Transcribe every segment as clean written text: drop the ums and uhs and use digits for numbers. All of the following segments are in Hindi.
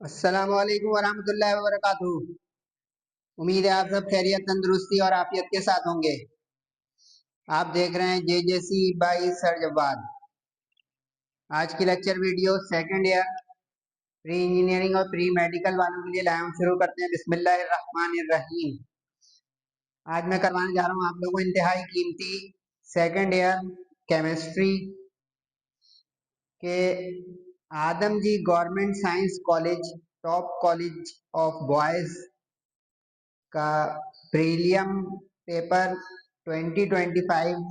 अस्सलामु अलैकुम वरहमतुल्लाहि वबरकातुहू। उम्मीद है आप सब खैरियत, तंदुरुस्ती और आफियत के साथ होंगे। आप देख रहे हैं जेजेसी बाई सर जवाद। आज की lecture video second year pre engineering और प्री मेडिकल वालों के लिए लाया हूं। शुरू करते हैं बिस्मिल्लाहिर्रहमानिर्रहीम। आज मैं करवाने जा रहा हूं आप लोगों को इंतहाई कीमती सेकंड ईयर केमिस्ट्री के Adamjee government science college, top college of boys का prelim paper 2025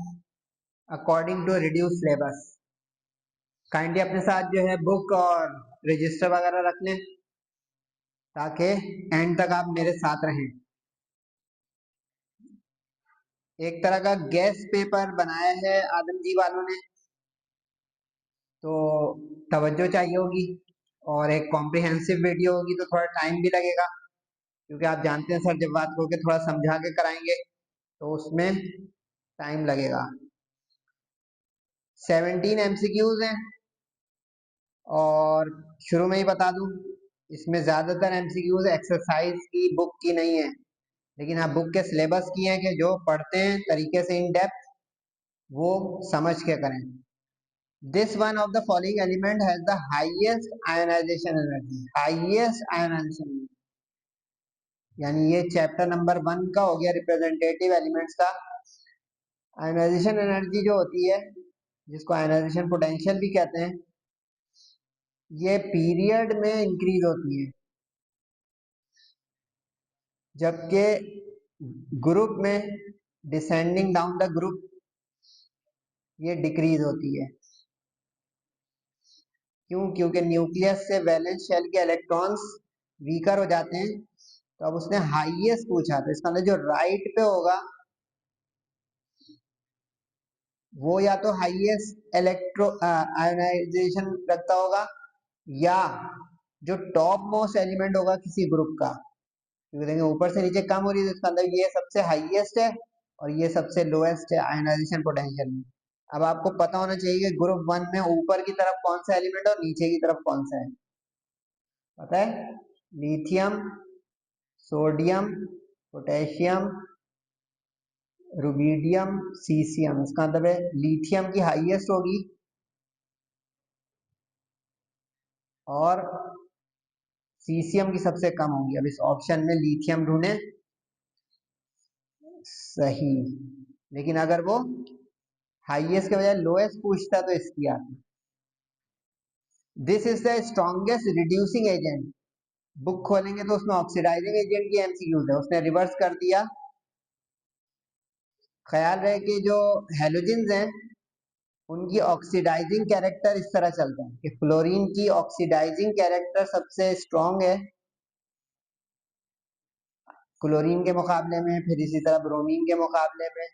according to reduce syllabus. Kindly अपने साथ जो है बुक और रजिस्टर वगैरह रख लें ताकि एंड तक आप मेरे साथ रहें। एक तरह का गेस्ट पेपर बनाया है आदमजी वालों ने, तो तवज्जो चाहिए होगी और एक कॉम्प्रिहेंसिव वीडियो होगी तो थोड़ा टाइम भी लगेगा, क्योंकि आप जानते हैं सर जब बात को के थोड़ा समझा के कराएंगे तो उसमें टाइम लगेगा। 17 एमसीक्यूज हैं और शुरू में ही बता दूं इसमें ज्यादातर एमसीक्यूज एक्सरसाइज की बुक की नहीं है, लेकिन हाँ बुक के सिलेबस की है कि जो पढ़ते हैं तरीके से इन डेप्थ वो समझ के करें। This one of the following element has the highest ionization energy. Highest ionization यानी ये चैप्टर नंबर 1 का हो गया रिप्रेजेंटेटिव एलिमेंट्स का। आयोनाइजेशन एनर्जी जो होती है, जिसको आयोनाइजेशन पोटेंशियल भी कहते हैं, ये पीरियड में इंक्रीज होती है, जबकि ग्रुप में डिसेंडिंग डाउन द ग्रुप ये डिक्रीज होती है। क्यों? क्योंकि न्यूक्लियस से वैलेंस शेल के इलेक्ट्रॉन्स वीकर हो जाते हैं। तो अब उसने हाईएस्ट पूछा, तो इसका मतलब जो राइट पे होगा वो या तो हाईएस्ट इलेक्ट्रो आयोनाइजेशन रखता होगा, या जो टॉप मोस्ट एलिमेंट होगा किसी ग्रुप का, क्योंकि देखेंगे ऊपर से नीचे कम हो रही है तो इसका मतलब ये सबसे हाईएस्ट है और ये सबसे लोएस्ट है आयोनाइजेशन पोटेंशियल में। अब आपको पता होना चाहिए कि ग्रुप 1 में ऊपर की तरफ कौन सा एलिमेंट और नीचे की तरफ कौन सा है। पता है? Lithium, sodium, potassium, rubidium, caesium. इसका मतलब है लिथियम की हाईएस्ट होगी और सीसियम की सबसे कम होगी। अब इस ऑप्शन में लिथियम ढूंढे, सही। लेकिन अगर वो हाईएस्ट के बजाय लोएस्ट पूछता तो इसकी आती। This is the strongest reducing agent. Book खोलेंगे तो उसमें ऑक्सीडाइजिंग एजेंट की एमसीक्यूज है, उसने रिवर्स कर दिया। ख्याल रहे कि जो हेलोजेंस हैं उनकी ऑक्सीडाइजिंग कैरेक्टर इस तरह चलता है कि फ्लोरीन की ऑक्सीडाइजिंग कैरेक्टर सबसे स्ट्रॉन्ग है क्लोरीन के मुकाबले में, फिर इसी तरह ब्रोमीन के मुकाबले में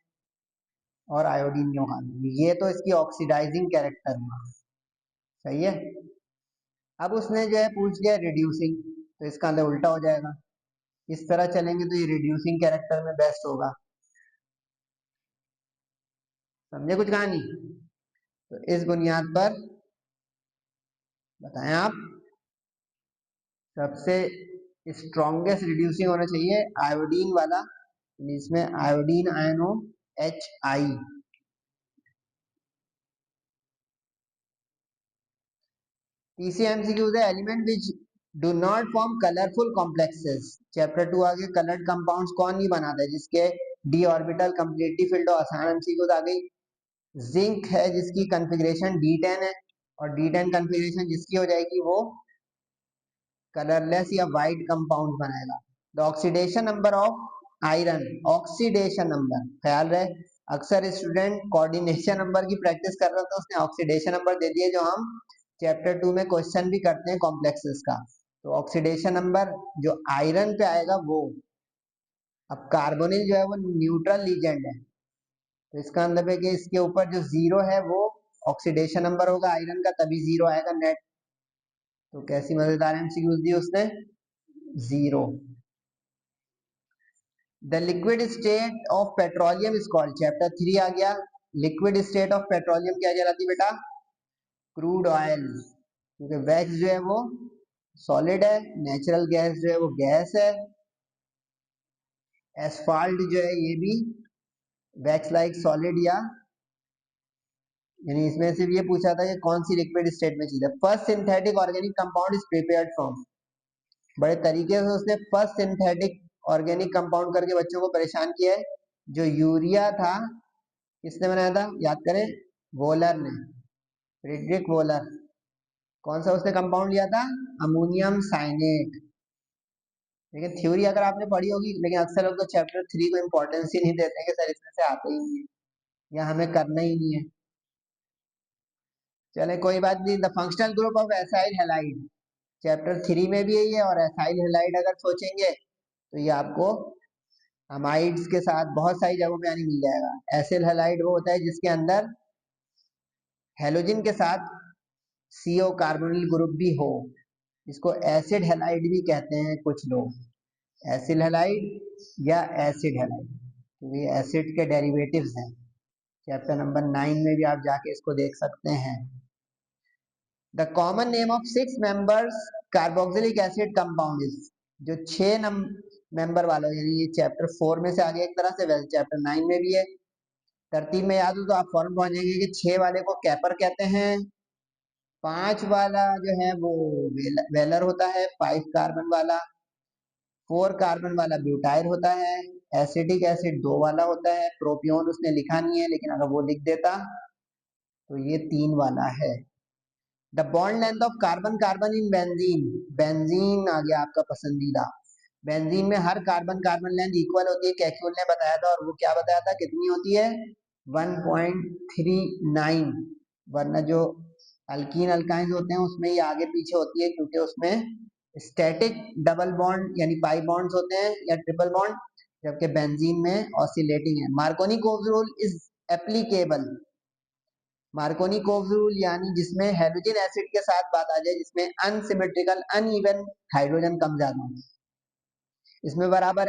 और आयोडीन के मुकाबले में। ये तो इसकी ऑक्सीडाइजिंग कैरेक्टर है, सही है। अब उसने जो है पूछ लिया रिड्यूसिंग, तो इसका अंदर उल्टा हो जाएगा। इस तरह चलेंगे तो ये रिड्यूसिंग कैरेक्टर में बेस्ट होगा। समझे कुछ कहानी? तो इस बुनियाद पर बताएं आप, सबसे स्ट्रॉन्गेस्ट रिड्यूसिंग होना चाहिए आयोडीन वाला, इसमें आयोडीन आयनो HI। तीसरी एमसीक्यूज है element which do not form colourful complexes. Chapter 2 आगे कलर्ड कंपाउंड्स कौन नहीं बनाता है जिसके डी ऑर्बिटल कंप्लीटली फिल्ड हो। आसान एमसीक्यूज आ गई। जिंक है जिसकी कॉन्फ़िगरेशन D10 है और D10 कॉन्फ़िगरेशन जिसकी हो जाएगी वो कलरलेस या वाइट कंपाउंड बनाएगा। The oxidation number of iron, oxidation number, ख्याल रहे अक्सर स्टूडेंट कोऑर्डिनेशन नंबर की प्रैक्टिस कर रहा था, उसने ऑक्सीडेशन नंबर दे दिए जो हम चैप्टर 2 में क्वेश्चन भी करते हैं कॉम्प्लेक्सेस का। तो ऑक्सीडेशन नंबर जो आयरन पे आएगा वो, अब कार्बोनिल जो है वो न्यूट्रल लीजेंड है, तो इसका मतलब है कि इसके ऊपर जो जीरो है वो ऑक्सीडेशन नंबर होगा आयरन का, तभी जीरो आएगा नेट। तो कैसी मजेदार एमसीक्यूज दी उसने, zero. The liquid state of petroleum is called, chapter 3 आ गया। लिक्विड स्टेट ऑफ पेट्रोलियम क्या कहलाती बेटा? क्रूड ऑयल, क्योंकि वैक्स जो है वो सॉलिड है, नेचुरल गैस जो है वो गैस है, एस्फाल्ट जो है ये भी वैक्स लाइक सॉलिड यानी इसमें सिर्फ ये पूछा था कि कौन सी लिक्विड स्टेट में चीज है। First synthetic organic compound is prepared from, बड़े तरीके से उसने फर्स्ट सिंथेटिक ऑर्गेनिक कंपाउंड करके बच्चों को परेशान किया है। जो यूरिया था किसने बनाया था, याद करें, वोलर ने, फ्रीडरिक वोलर। कौन सा उसने कंपाउंड लिया था, अमोनियम साइनेट। लेकिन थ्योरी अगर आपने पढ़ी होगी, लेकिन अक्सर लोग तो चैप्टर 3 को इम्पोर्टेंस ही नहीं देते कि सर इसमें से आते ही नहीं है या हमें करना ही नहीं है। चले कोई बात नहीं। The functional group of acyl halide chapter 3 में भी यही है, और एसाइल हैलाइड अगर सोचेंगे तो ये आपको अमाइड्स के साथ बहुत सारी जगहों पे यानी मिल जाएगा। एसिल हैलाइड वो होता है जिसके अंदर हेलोजन के साथ CO कार्बोनिल ग्रुप भी हो, इसको एसिड हैलाइड भी कहते हैं कुछ लोग, एसिल हैलाइड या एसिड हैलाइड, क्योंकि ये एसिड के डेरिवेटिव्स हैं। चैप्टर नंबर 9 में भी आप जाके इसको देख सकते हैं। The common name of 6 members carboxylic acid compound is, जो 6 मेंबर वाला, यानी ये चैप्टर 4 में से आगे एक तरह से, वैसे चैप्टर 9 में भी है। तरतीब में याद हो तो आप फौरन पहुंच जाएंगे कि 6 वाले को कैपर कहते हैं, 5 वाला जो है वो वेलर होता है, 5 कार्बन वाला, 4 कार्बन वाला ब्यूटाइल होता है, एसिडिक एसिड 2 वाला होता है, प्रोपियोन उसने लिखा नहीं है लेकिन अगर वो लिख देता तो ये 3 वाला है। The bond length of carbon carbon in benzene, benzene आ गया आपका पसंदीदा। बेंजीन में हर कार्बन कार्बन लेंथ इक्वल होती है, कैक्यूल ने बताया था, और वो क्या बताया था कितनी होती है, 1.39, वरना जो अल्कीन अल्काइंस होते हैं उसमें ये आगे पीछे होती है, क्योंकि उसमें स्टैटिक डबल बॉन्ड यानी पाई बॉन्ड्स होते हैं या ट्रिपल बॉन्ड, जबकि बेंजीन में ऑसिलेटिंग है। Markovnikov's rule is applicable, Markovnikov's rule यानी जिसमें हाइड्रोजन एसिड के साथ बात आ जाए, जिसमें अनसिमेट्रिकल अनइवन हाइड्रोजन कम ज्यादा हो, इसमें बराबर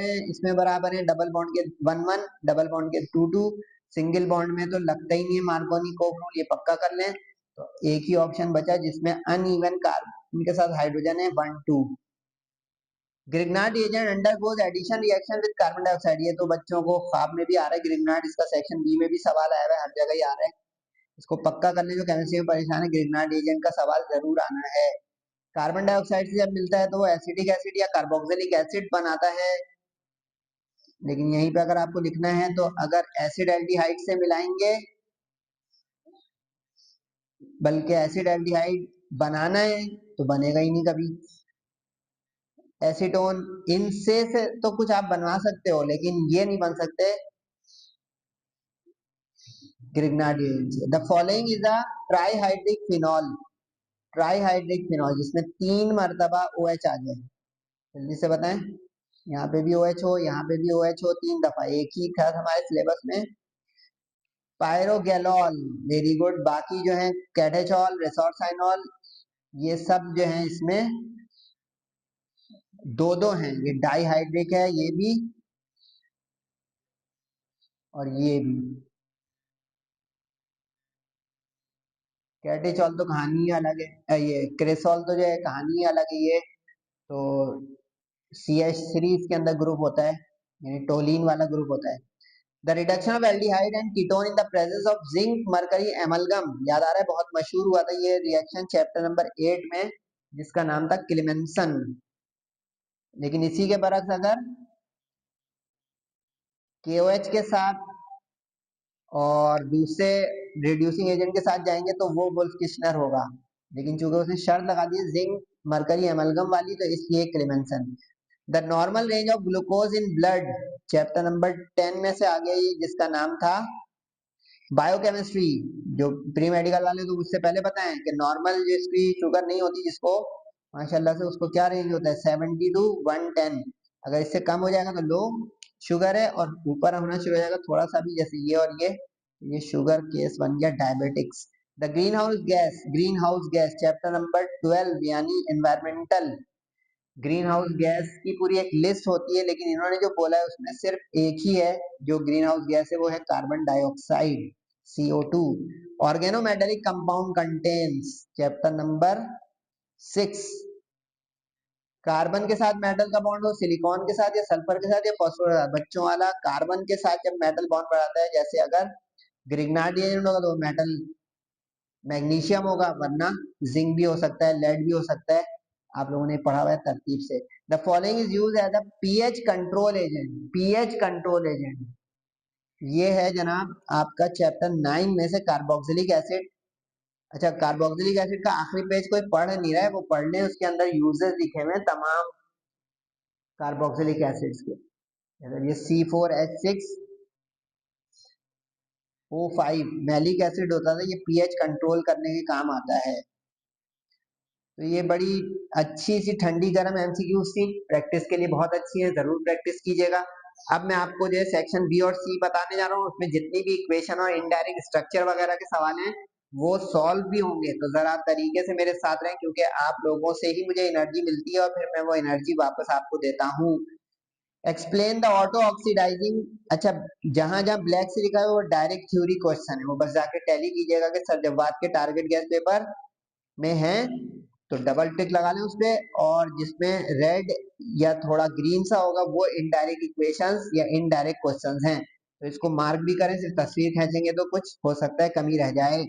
है डबल बॉन्ड के 1 1, डबल बॉन्ड के 2 2, सिंगल बॉन्ड में तो लगता ही नहीं है मार्कोनी कोव रूल, ये पक्का कर लें। तो एक ही ऑप्शन बचा जिसमें अनइवन कार्बन के साथ हाइड्रोजन है 1 2। Grignard agent undergoes addition reaction with carbon dioxide, ये तो बच्चों को ख्वाब में भी आ रहा है ग्रिग्नार्ड, इसका सेक्शन बी में भी सवाल आया है, हर जगह ही आ रहा है, इसको पक्का करने जो केमिस्ट्री में परेशान है, ग्रिग्नार्ड एजेंट का सवाल जरूर आना है। कार्बन डाइऑक्साइड से जब मिलता है तो वो एसिडिक एसिड या कार्बोक्सिलिक एसिड बनाता है, लेकिन यहीं पे अगर आपको लिखना है तो अगर एसिड एल्डिहाइड से मिलाएंगे, बल्कि एसिड एल्डिहाइड बनाना है तो बनेगा ही नहीं कभी। एसीटोन इनसे से तो कुछ आप बनवा सकते हो, लेकिन ये नहीं बन सकते ग्रिग्नार्ड एजेंट से। The following is a trihydric phenol, trihydric phenol जिसमें 3 मरतबा OH आ जाए, जल्दी से बताएं। यहाँ पे भी OH हो, यहाँ पे भी OH हो, 3 दफा, एक ही था हमारे सिलेबस में। पायरोगैलॉल, वेरी गुड। बाकी जो है कैटेचॉल, रेसोर्साइनॉल, ये सब जो है इसमें 2 2 हैं, ये डाईहाइड्रिक है ये भी और ये भी। कैटेचॉल तो कहानी ही अलग है, ये क्रेसॉल तो जो है कहानी ही अलग है, ये तो CH3 इसके अंदर ग्रुप होता है, यानी टोलिन वाला ग्रुप होता है। The reduction of aldehyde and ketone in the presence of zinc mercury amalgam, याद आ रहा है, बहुत मशहूर हुआ था ये रिएक्शन चैप्टर नंबर 8 में, जिसका नाम था क्लेमेंसन। लेकिन इसी के बरक्स अगर KOH के साथ और दूसरे रिड्यूसिंग एजेंट के साथ जाएंगे तो वो वुल्फ किश्नर होगा, लेकिन चूंकि उसने शर्त लगा दी जिंक मरकरी एमलगम वाली, तो इसलिए Clemmensen. The normal range of glucose in blood, chapter number 10 में से आ गई, जिसका नाम था बायोकेमिस्ट्री। जो प्री मेडिकल वाले तो उससे पहले बताएं कि नॉर्मल जिसकी शुगर नहीं होती जिसको, माशाल्लाह से, उसको क्या रेंज होता है, 70 to 110, अगर इससे कम हो जाएगा तो लो शुगर है, और ऊपर होना शुरू हो जाएगा थोड़ा सा भी, जैसे ये और ये शुगर केस बन गया, diabetics. The green house gas chapter number 12 यानी एनवायरमेंटल, ग्रीन हाउस गैस की पूरी एक लिस्ट होती है, लेकिन इन्होंने जो बोला है उसमें सिर्फ एक ही है जो ग्रीन हाउस गैस है, वो है carbon dioxide, CO2। Organometallic compound contains chapter number 6, carbon के साथ मेटल का बॉन्ड हो, सिलिकॉन के साथ या सल्फर के साथ या फॉस्फोरस के साथ। बच्चों वाला कार्बन के साथ जब मेटल बॉन्ड बनाता है, जैसे अगर ग्रिग्नार्ड रिएजेंट होगा तो मेटल मैग्नीशियम होगा, वरना जिंक भी हो सकता है, लेड भी हो सकता है। आप लोगों ने पढ़ा हुआ है तरतीब से। The following is use as a pH control agent. PH control agent ये है जनाब आपका चैप्टर 9 में से कार्बोक्सिलिक एसिड। अच्छा, कार्बोक्सिलिक एसिड का आखिरी पेज कोई पढ़ नहीं रहा है, वो पढ़ लें, उसके अंदर यूजेस लिखे हुए हैं तमाम कार्बोक्सिलिक एसिड्स के। ये C4H6O5 मैलिक एसिड होता था, ये पीएच कंट्रोल करने के काम आता है। तो ये बड़ी अच्छी सी ठंडी गर्म एमसीक्यू थी, प्रैक्टिस के लिए बहुत अच्छी है, जरूर प्रैक्टिस कीजिएगा। अब मैं आपको जो है सेक्शन बी और सी बताने जा रहा हूँ, उसमें जितनी भी इक्वेशन और इनडायरेक्ट स्ट्रक्चर वगैरह के सवाल हैं वो सॉल्व भी होंगे। तो जरा तरीके से मेरे साथ रहें, क्योंकि आप लोगों से ही मुझे एनर्जी मिलती है और फिर मैं वो एनर्जी वापस आपको देता हूँ। Explain the auto oxidizing. अच्छा, जहां जहां ब्लैक से लिखा है वो डायरेक्ट थ्योरी क्वेश्चन है, वो बस जाके टैली कीजिएगा कि सर जब बात के टारगेट गैस पेपर में है तो डबल टिक लगा लें उस पे, और जिसमें रेड या थोड़ा ग्रीन सा होगा वो इनडायरेक्ट इक्वेशंस या इनडायरेक्ट क्वेश्चंस हैं, तो इसको मार्क भी करें। सिर्फ तस्वीर खींचेंगे तो कुछ हो सकता है कमी रह जाए।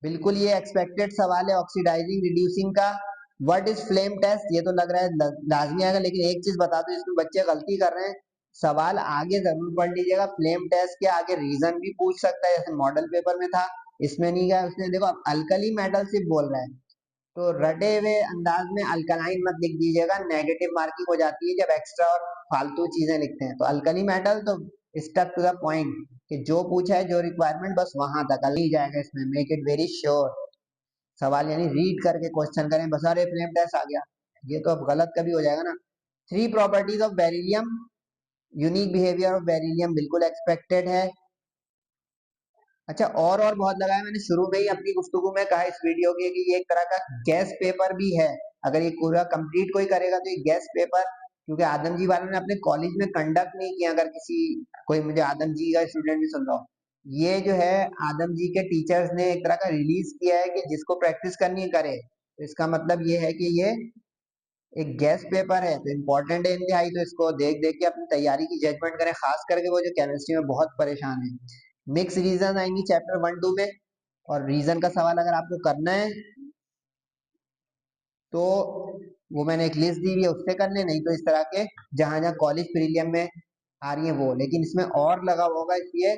बिल्कुल ये एक्सपेक्टेड सवाल है ऑक्सीडाइजिंग रिड्यूसिंग का। व्हाट इज फ्लेम टेस्ट, ये तो लग रहा है लाजमी आएगा, लेकिन एक चीज बता दो, इसमें बच्चे गलती कर रहे हैं। सवाल आगे जरूर पढ़ लीजिएगा, फ्लेम टेस्ट के आगे रीजन भी पूछ सकता है, जैसे मॉडल पेपर में था, इसमें नहीं गया उसने। देखो अब अल्कली मेटल सिर्फ बोल रहा है, तो रटे हुए अंदाज में अल्कलाइन मत लिख दीजिएगा, नेगेटिव मार्किंग हो जाती है जब एक्स्ट्रा और फालतू चीजें लिखते हैं। तो अल्कली मेटल तो स्टक टू द पॉइंट, कि जो पूछा है जो रिक्वायरमेंट बस वहां तक नहीं जाएगा इसमें, मेक इट वेरी श्योर। सवाल यानी रीड करके क्वेश्चन करें, बस अरे फ्लेम टेस्ट आ गया, ये तो अब गलत कभी हो जाएगा ना। 3 properties of beryllium, unique behaviour of beryllium बिल्कुल एक्सपेक्टेड है। अच्छा, और बहुत लगाया मैंने शुरू में ही अपनी गुफ्तगू में कहा इस वीडियो के कि ये एक तरह का गैस पेपर भी है। अगर ये पूरा कंप्लीट कोई करेगा तो ये गैस पेपर, क्योंकि आदम जी वालों ने अपने कॉलेज में कंडक्ट नहीं किया। अगर किसी कोई मुझे आदम जी का स्टूडेंट भी सुन रहा हो, ये जो है आदम जी के टीचर्स ने एक तरह का रिलीज किया है कि जिसको प्रैक्टिस करनी है करे। तो इसका मतलब ये है कि ये एक गैस पेपर है, तो इम्पोर्टेंट है इंतहाई, तो इसको देख देख के अपनी तैयारी की जजमेंट करें, खास करके वो जो केमिस्ट्री में बहुत परेशान है। मिक्स रीजन आएंगी चैप्टर 1-2 में, और रीजन का सवाल अगर आपको करना है तो वो मैंने एक लिस्ट दी हुई है, उससे कर ले, नहीं तो इस तरह के जहां जहां कॉलेज प्रीलियम में आ रही है वो। लेकिन इसमें और लगा होगा, इसलिए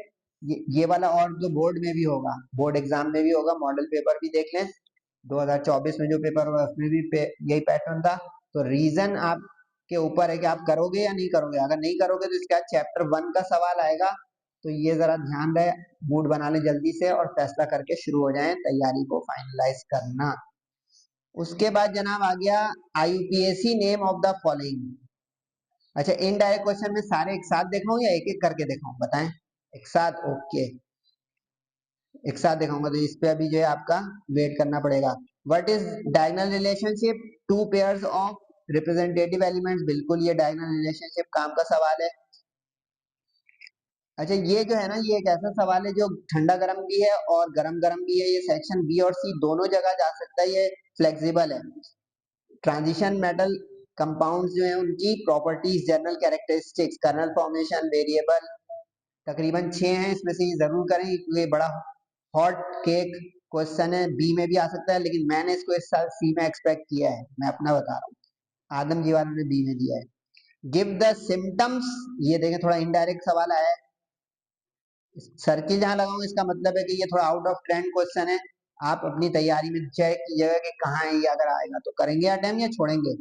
ये वाला और जो बोर्ड में भी होगा, बोर्ड एग्जाम में भी होगा, मॉडल पेपर भी देख लें 2024 में जो पेपर हुआ उसमें भी यही पैटर्न था। तो रीजन आपके ऊपर है कि आप करोगे या नहीं करोगे। अगर नहीं करोगे तो इसका चैप्टर 1 का सवाल आएगा, तो ये जरा ध्यान रहे, मूड बना लें जल्दी से और फैसला करके शुरू हो जाएं तैयारी को फाइनलाइज करना। उसके बाद जनाब आ गया IUPAC name of the following. अच्छा, इनडायरेक्ट क्वेश्चन में सारे एक साथ देखाऊं या एक एक करके दिखाऊं, बताएं। एक साथ, ओके, एक साथ दिखाऊंगा, तो इस पे अभी जो है आपका वेट करना पड़ेगा। What is diagonal relationship, 2 pairs of representative elements, बिल्कुल ये डायगोनल रिलेशनशिप काम का सवाल है। अच्छा, ये जो है ना, ये एक ऐसा सवाल है जो ठंडा गर्म भी है और गरम गरम भी है। ये सेक्शन बी और सी दोनों जगह जा सकता है, ये फ्लेक्सिबल है। ट्रांजिशन मेटल कंपाउंड्स जो है उनकी properties, general characteristics, kernel formation, variable, तकरीबन 6 हैं, इसमें से ये जरूर करें क्योंकि ये बड़ा हॉट केक क्वेश्चन है। बी में भी आ सकता है, लेकिन मैंने इसको इस साल सी में एक्सपेक्ट किया है, मैं अपना बता रहा हूँ। आदम जी वालों ने बी में दिया है। गिव द सिम्टम्स, ये देखें थोड़ा इनडायरेक्ट सवाल आया है। सर्किल जहां लगाऊं इसका मतलब है कि ये थोड़ा आउट ऑफ ट्रेंड क्वेश्चन है। आप अपनी तैयारी में चेक कीजिएगा कि कहाँ है ये, अगर आएगा तो करेंगे अटेम्प्ट या छोड़ेंगे।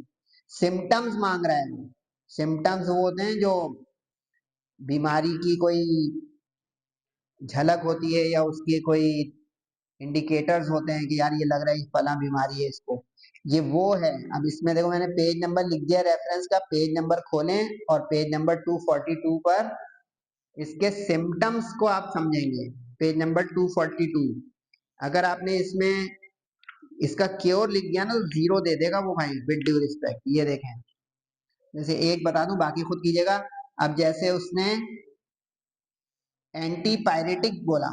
सिम्टम्स मांग रहा है। सिम्टम्स वो होते हैं जो बीमारी की कोई झलक होती है या उसके कोई इंडिकेटर्स होते हैं कि यार ये लग रहा है फला बीमारी है इसको, ये वो है। अब इसमें देखो मैंने पेज नंबर लिख दिया रेफरेंस का, पेज नंबर खोलें और पेज नंबर 242 पर इसके सिम्टम्स को आप समझेंगे। पेज नंबर 242, अगर आपने इसमें इसका क्योर लिख दिया ना तो 0 दे देगा वो भाई, विद ड्यू रिस्पेक्ट। ये देखें, जैसे एक बता दूं, बाकी खुद कीजिएगा। अब जैसे उसने एंटीपायरेटिक बोला,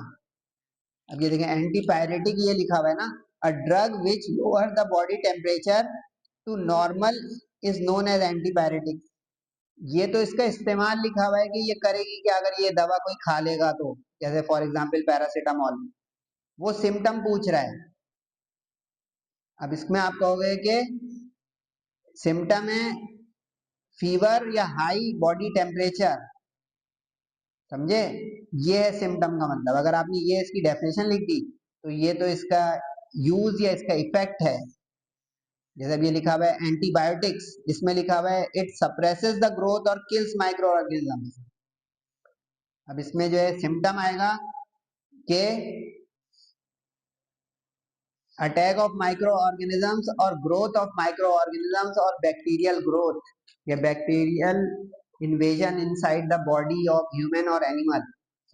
अब ये देखें एंटीपायरेटिक ये लिखा हुआ है ना, a drug which lower the body temperature to normal is known as antipyretic. ये तो इसका इस्तेमाल लिखा हुआ है कि ये करेगी कि अगर ये दवा कोई खा लेगा तो, जैसे फॉर एग्जांपल पैरासीटामोल। वो सिम्टम पूछ रहा है। अब इसमें आप कहोगे कि सिम्टम है फीवर या हाई बॉडी टेम्परेचर, समझे? ये है सिम्टम का मतलब। अगर आपने ये इसकी डेफिनेशन लिख दी तो ये तो इसका यूज या इसका इफेक्ट है। जैसे अब ये लिखा हुआ है एंटीबायोटिक्स, इसमें लिखा हुआ है इट सप्रेसेस द ग्रोथ और किल्स माइक्रो ऑर्गेनिजम्स। अब इसमें जो है सिम्टम आएगा कि अटैक ऑफ माइक्रो ऑर्गेनिजम्स और ग्रोथ ऑफ माइक्रो ऑर्गेनिजम्स और बैक्टीरियल ग्रोथ या bacterial invasion inside the body of human और एनिमल।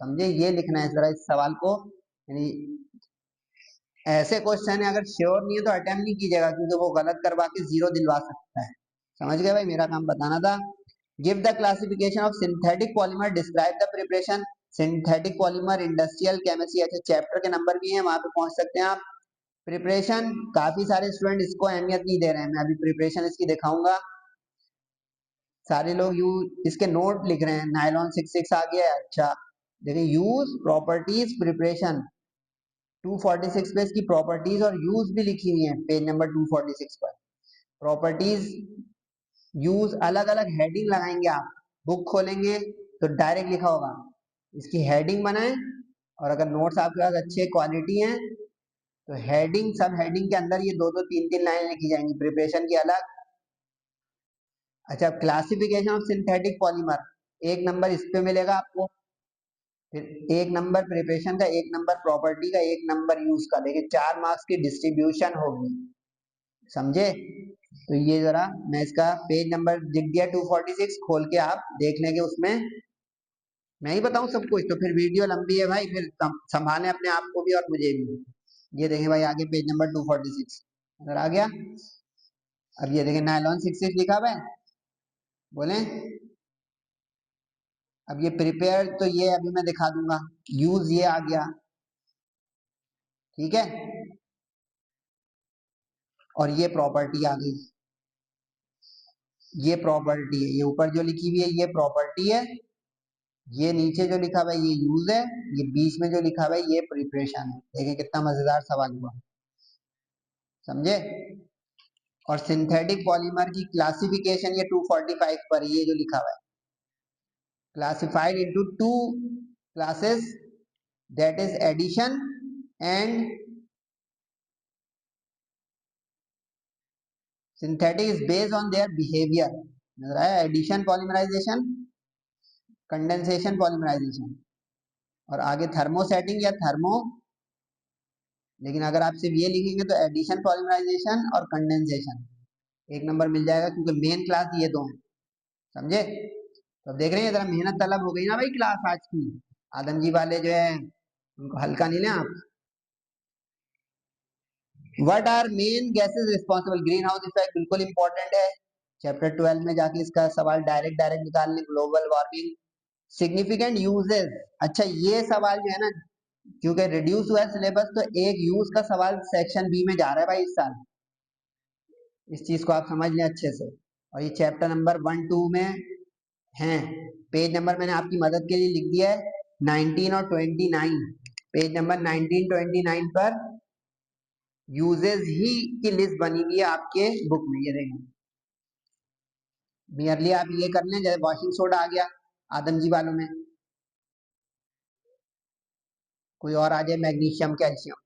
समझे? ये लिखना है जरा इस सवाल को। यानी ऐसे क्वेश्चन है, अगर श्योर नहीं है तो अटेम्प्ट नहीं कीजिएगा, क्योंकि वो गलत करवा के जीरो दिलवा सकता है। समझ गए भाई? मेरा काम बताना था। Give the classification of synthetic polymer, describe the preparation. Synthetic polymer, industrial chemistry, अच्छा चैप्टर के नंबर भी हैं, वहां पे पहुंच सकते हैं आप। प्रिपरेशन, काफी सारे स्टूडेंट इसको अहमियत नहीं दे रहे हैं, मैं अभी प्रिपरेशन इसकी दिखाऊंगा। सारे लोग यू इसके नोट लिख रहे हैं, नायलॉन 66 आ गया है। अच्छा देखिए, यूज, प्रॉपर्टीज, प्रिपरेशन 246 पे इसकी प्रॉपर्टीज और यूज भी लिखी हुई है, पेज नंबर 246 पर। प्रॉपर्टीज, यूज, अलग अलग हेडिंग लगाएंगे आप। बुक खोलेंगे तो डायरेक्ट लिखा होगा, इसकी हेडिंग बनाएं। और अगर नोट्स आपके पास अच्छे क्वालिटी हैं तो हेडिंग, सब हेडिंग के अंदर ये दो दो तीन तीन लाइन लिखी जाएंगी, प्रिपरेशन की अलग। अच्छा, क्लासिफिकेशन ऑफ सिंथेटिक पॉलीमर, एक नंबर इस पे मिलेगा आपको। फिर एक नंबर प्रिपरेशन का, एक नंबर प्रॉपर्टी का, एक नंबर यूज का। देखिए 4 मार्क्स की डिस्ट्रीब्यूशन होगी, समझे? तो ये जरा मैं इसका पेज नंबर लिख दिया 246, खोल के आप देख लेंगे। उसमें मैं ही बताऊं सब कुछ तो फिर वीडियो लंबी है भाई, फिर संभालें अपने आप को भी और मुझे भी। ये देखें भाई, आगे पेज नंबर 246 अगर आ गया। अब ये देखें नायलॉन 66 लिखा हुआ है, बोले। अब ये प्रिपेयर तो ये अभी मैं दिखा दूंगा, यूज ये आ गया, ठीक है। और ये प्रॉपर्टी आ गई, ये प्रॉपर्टी है, ये ऊपर जो लिखी हुई है ये प्रॉपर्टी है, ये नीचे जो लिखा हुआ है ये यूज है, ये बीच में जो लिखा हुआ है ये प्रिपरेशन है। देखिए कितना मजेदार सवाल हुआ, समझे? और सिंथेटिक पॉलीमर की क्लासिफिकेशन ये 245 पर, ये जो लिखा हुआ है, classified into two classes, that is addition and synthetic is based on their behaviour. नजर आया? एडिशन पॉलीमराइजेशन, कंडेंसेशन पॉलीमराइजेशन, और आगे थर्मोसेटिंग या थर्मो। लेकिन अगर आप सिर्फ ये लिखेंगे तो एडिशन पॉलीमराइजेशन और कंडेंसेशन, एक नंबर मिल जाएगा, क्योंकि मेन क्लास ये दो हैं, समझे? तो देख रहे हैं जरा मेहनत तलब हो गई ना भाई क्लास आज की। आदम जी वाले जो है उनको हल्का नहीं लें आप। What are main gases responsible, green house effect बिल्कुल इंपॉर्टेंट है, चैप्टर 12 में जाके इसका सवाल डायरेक्ट डायरेक्ट निकाल लें। Global warming, significant uses. अच्छा ये सवाल जो है ना, क्योंकि रिड्यूस हुआ है सिलेबस, तो एक यूज का सवाल सेक्शन बी में जा रहा है भाई इस साल, इस चीज को आप समझ लें अच्छे से। और ये चैप्टर नंबर 1-2 में है। पेज नंबर मैंने आपकी मदद के लिए लिख दिया है 19 और 29। पेज नंबर 19-29 पर यूजेस ही की लिस्ट बनी हुई है आपके बुक में, ये देखें। नियरली आप ये कर लें, जैसे वॉशिंग सोडा आ गया आदम जी वालों में, कोई और आ जाए मैग्नीशियम कैल्शियम,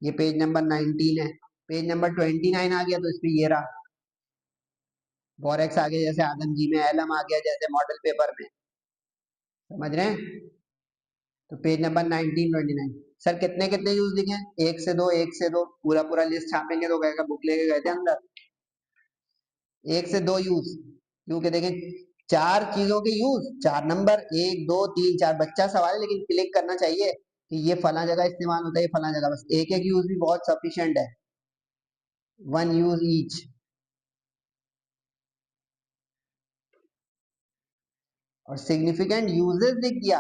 ये पेज नंबर 19 है। पेज नंबर 29 आ गया तो इस पे ये रहा, बोरेक्स आ गया जैसे आदम जी में, एलम आ गया जैसे मॉडल पेपर में, समझ रहे हैं? तो पेज नंबर 19-29। सर कितने कितने यूज लिखे? एक से दो, एक से दो, पूरा पूरा लिस्ट छापेंगे तो कहेगा बुक लेके गए थे अंदर। एक से दो यूज, क्योंकि देखें 4 चीजों के यूज, 4 नंबर, 1 2 3 4, बच्चा सवाल है लेकिन क्लिक करना चाहिए कि ये फला जगह इस्तेमाल होता है, ये फला जगह, बस एक एक यूज भी बहुत सफिशिएंट है, 1 यूज ईच। और सिग्निफिकेंट यूजेस लिख दिया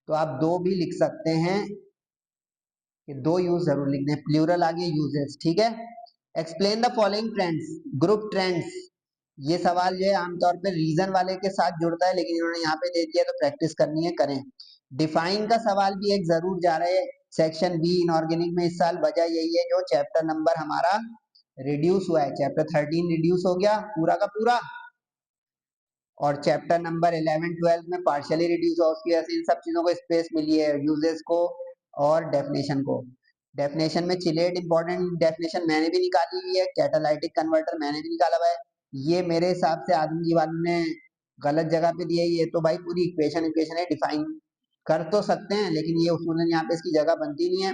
तो आप 2 भी लिख सकते हैं, कि 2 यूज जरूर लिख दें, प्लूरल आ गया यूजेस, ठीक है। Explain the following trends, group trends, ये सवाल जो है आमतौर पे रीजन वाले के साथ जुड़ता है, लेकिन इन्होंने यहाँ पे दे दिया तो प्रैक्टिस करनी है, करें। डिफाइन का सवाल भी एक जरूर जा रहा है सेक्शन बी इनऑर्गेनिक में इस साल। वजह यही है जो चैप्टर नंबर हमारा रिड्यूस हुआ है, चैप्टर 13 रिड्यूस हो गया पूरा का पूरा, और चैप्टर नंबर 11 12 में पार्शियली रिड्यूस हुआ, उसकी वजह से इन सब चीजों को स्पेस मिली है, यूजेस को और डेफिनेशन को। डेफिनेशन में चिलेट इंपॉर्टेंट डेफिनेशन मैंने भी निकाली हुई है, कैटालाइटिक कन्वर्टर मैंने भी निकाला हुआ है। ये मेरे हिसाब से आदमी वालों ने गलत जगह पे दिया है, ये तो भाई पूरी इक्वेशन इक्वेशन है, डिफाइन कर तो सकते हैं लेकिन ये उसूलन यहाँ पे इसकी जगह बनती नहीं है।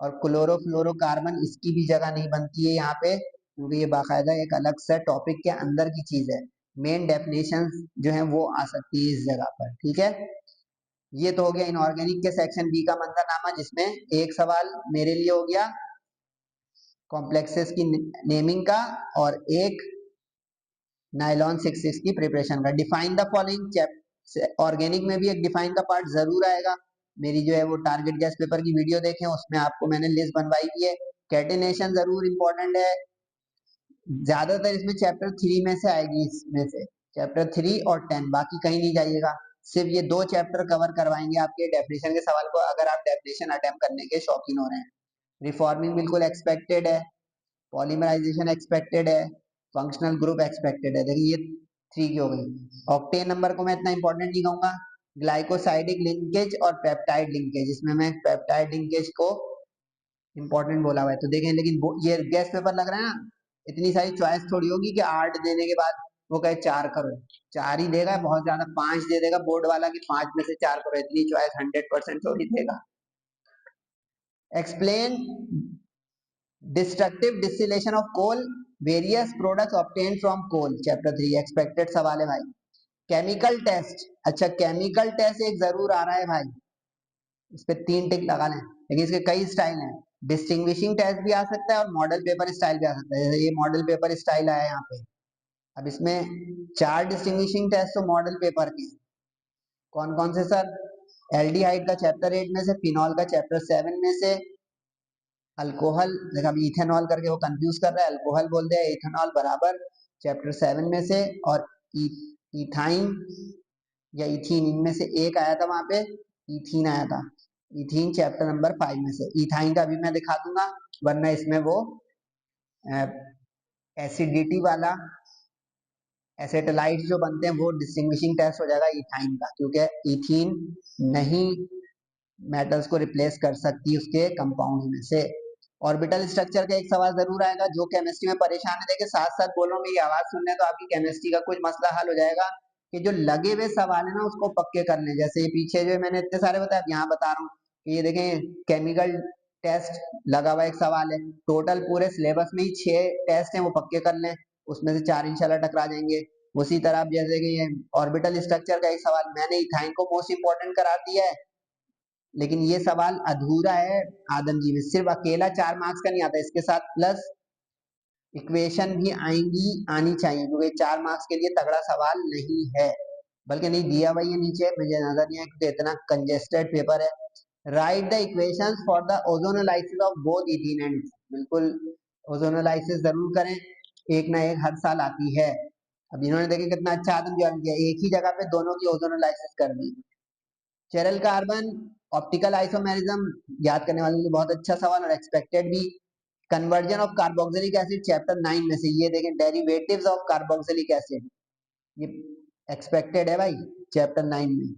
और क्लोरोफ्लोरोकार्बन इसकी भी जगह नहीं बनती है यहाँ पे, क्योंकि ये बाकायदा एक अलग से टॉपिक के अंदर की चीज है। मेन डेफिनेशन जो है वो आ सकती है इस जगह पर, ठीक है। ये तो हो गया इनऑर्गेनिक के सेक्शन बी का मंजरनामा, जिसमें एक सवाल मेरे लिए हो गया कॉम्प्लेक्सेस की नेमिंग का और एक नाइलॉन 6 की प्रिपरेशन का। डिफाइन द फॉलोइंग, ऑर्गेनिक में भी एक डिफाइन का पार्ट जरूर आएगा। मेरी जो है वो टारगेट गैस पेपर की वीडियो देखें, उसमें आपको मैंने लिस्ट बनवाई हुई है। कैटिनेशन जरूर इंपॉर्टेंट है, ज्यादातर इसमें चैप्टर 3 में से आएगी, इसमें से चैप्टर 3 और 10, बाकी कहीं नहीं जाइएगा। सिर्फ ये 2 चैप्टर कवर करवाएंगे आपके डेफिनेशन के सवाल को, अगर आप डेफिनेशन अटेम्प्ट करने के शौकीन हो रहे हैं। रिफॉर्मिंग बिल्कुल एक्सपेक्टेड है, पॉलीमराइजेशन एक्सपेक्टेड है, फंक्शनल ग्रुप एक्सपेक्टेड है। देखिए ये 3 की हो गई। ऑक्टेन नंबर को मैं इतना इंपॉर्टेंट नहीं कहूंगा। ग्लाइकोसाइडिक लिंकेज और पेप्टाइड लिंकेज, इसमें मैं पेप्टाइड लिंकेज को इंपॉर्टेंट बोला हुआ है, तो देखें। लेकिन ये गैस पेपर लग रहा है ना, इतनी सारी चॉइस थोड़ी होगी कि 8 देने के बाद वो कहे 4 करो, 4 ही देगा, बहुत ज्यादा 5 दे देगा बोर्ड वाला कि 5 में से 4 करो, इतनी चॉइस 100% थोड़ी देगा। Explain destructive distillation of coal, various products obtained from coal, chapter 3 expected सवाल है भाई। केमिकल टेस्ट, अच्छा केमिकल टेस्ट एक जरूर आ रहा है भाई, इस पे 3 टिक लगा लें, लेकिन इसके कई स्टाइल हैं। डिस्टिंग्विशिंग टेस्ट भी आ सकता है और मॉडल पेपर स्टाइल भी आ सकता है, जैसे ये मॉडल पेपर स्टाइल आया यहाँ पे। अब इसमें 4 डिस्टिंग्विशिंग टेस्ट तो मॉडल पेपर के, कौन कौन से सर? एल्डिहाइड का चैप्टर 8 में से, फिनॉल का चैप्टर 7 में से, अल्कोहल, देखा अभी इथेनॉल करके वो कंफ्यूज कर रहा है, अल्कोहल बोल दिया, इथेनॉल बराबर चैप्टर 7 में से, और इथाइन या इथीन, इनमें से एक आया था वहां पे, इथीन आया था, इथीन चैप्टर नंबर 5 में से। इथाइन का भी मैं दिखा दूंगा, वरना इसमें वो एसिडिटी वाला एसेटेलाइट जो बनते हैं वो डिस्टिंग्विशिंग टेस्ट हो जाएगा इथाइन का, क्योंकि इथीन नहीं मेटल्स को रिप्लेस कर सकती उसके कंपाउंड में से। ऑर्बिटल स्ट्रक्चर का एक सवाल जरूर आएगा, जो केमिस्ट्री में परेशान है। देखिए साथ साथ बोल रहा हूँ, मेरी आवाज सुनने तो आपकी केमिस्ट्री का कुछ मसला हल हो जाएगा, कि जो लगे हुए सवाल है ना उसको पक्के कर लें। जैसे ये पीछे जो मैंने इतने सारे बताया, यहाँ बता रहा हूँ कि ये देखें केमिकल टेस्ट लगा हुआ एक सवाल है, टोटल पूरे सिलेबस में ही 6 टेस्ट हैं, वो पक्के कर लें, उसमें से 4 इंशाल्लाह टकरा जाएंगे। उसी तरह आप जैसे कि ये ऑर्बिटल स्ट्रक्चर का एक सवाल मैंने इथाइन को मोस्ट इंपॉर्टेंट करार दिया है, लेकिन ये सवाल अधूरा है आदम जी में, सिर्फ अकेला 4 मार्क्स का नहीं आता, इसके साथ प्लस इक्वेशन भी आएंगी, आनी चाहिए, क्योंकि 4 मार्क्स के लिए तगड़ा सवाल नहीं है, बल्कि नहीं दिया हुआ ये नीचे, मुझे नजर नहीं है क्योंकि इतना कंजेस्टेड पेपर है। Right the equations for the ozonolysis of both ethene and, बिल्कुल ओजोनोलाइसिस जरूर करें, एक ना एक हर साल आती है। अब इन्होंने देखे कितना अच्छा आदम ज्वाइन किया, एक ही जगह पे दोनों की ओजोनोलाइसिस कर दी। चेरल कार्बन ऑप्टिकल आइसोमेरिज्म याद करने वाले के लिए बहुत अच्छा सवाल और एक्सपेक्टेड भी। Conversion of carboxylic acid chapter 9 में से, ये देखें डेरिवेटिव्स ऑफ कार्बोक्सिलिक एसिड, ये एक्सपेक्टेड है भाई चैप्टर 9 में।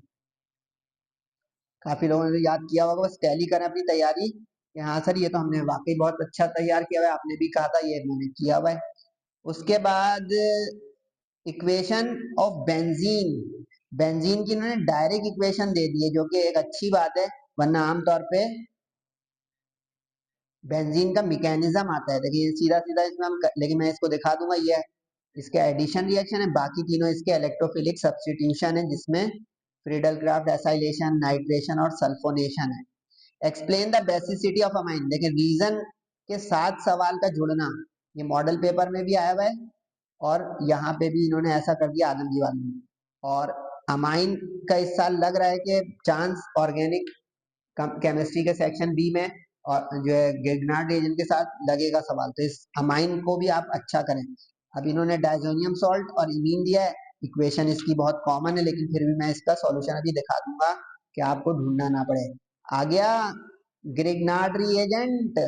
काफी लोगों ने याद किया होगा, बस टैली करें अपनी तैयारी कि हाँ सर ये तो हमने वाकई बहुत अच्छा तैयार किया हुआ है, आपने भी कहा था ये मैंने किया हुआ है। उसके बाद इक्वेशन ऑफ बेंजीन, बेंजीन की इन्होंने डायरेक्ट इक्वेशन दे दी है, जो कि एक अच्छी बात है, वरना आमतौर पे बेंजीन का मैकेनिज्म आता है। देखिए सीधा सीधा इसमें हम लेकिन मैं इसको दिखा दूंगा, ये इसके एडिशन रिएक्शन है, बाकी तीनों इसके इलेक्ट्रोफिलिक सब्स्टिट्यूशन है, जिसमें फ्रीडल क्राफ्ट एसाइलेशन, नाइट्रेशन और सल्फोनेशन है। Explain the basicity of amine, देखिए रीजन के साथ सवाल का जुड़ना, ये मॉडल पेपर में भी आया हुआ है और यहाँ पे भी इन्होंने ऐसा कर दिया आदम जी वाले ने। और अमाइन का इस साल लग रहा है कि चांस ऑर्गेनिक केमिस्ट्री के सेक्शन बी में और जो है गिगनार्ड रीजन के साथ लगेगा सवाल, तो इस अमाइन को भी आप अच्छा करें। अब इन्होंने डायजोनियम सॉल्ट और इमीन दिया है, इक्वेशन इसकी बहुत कॉमन है, लेकिन फिर भी मैं इसका सॉल्यूशन अभी दिखा दूंगा कि आपको ढूंढना ना पड़े। आ गया ग्रिग्नार्ड रिएजेंट,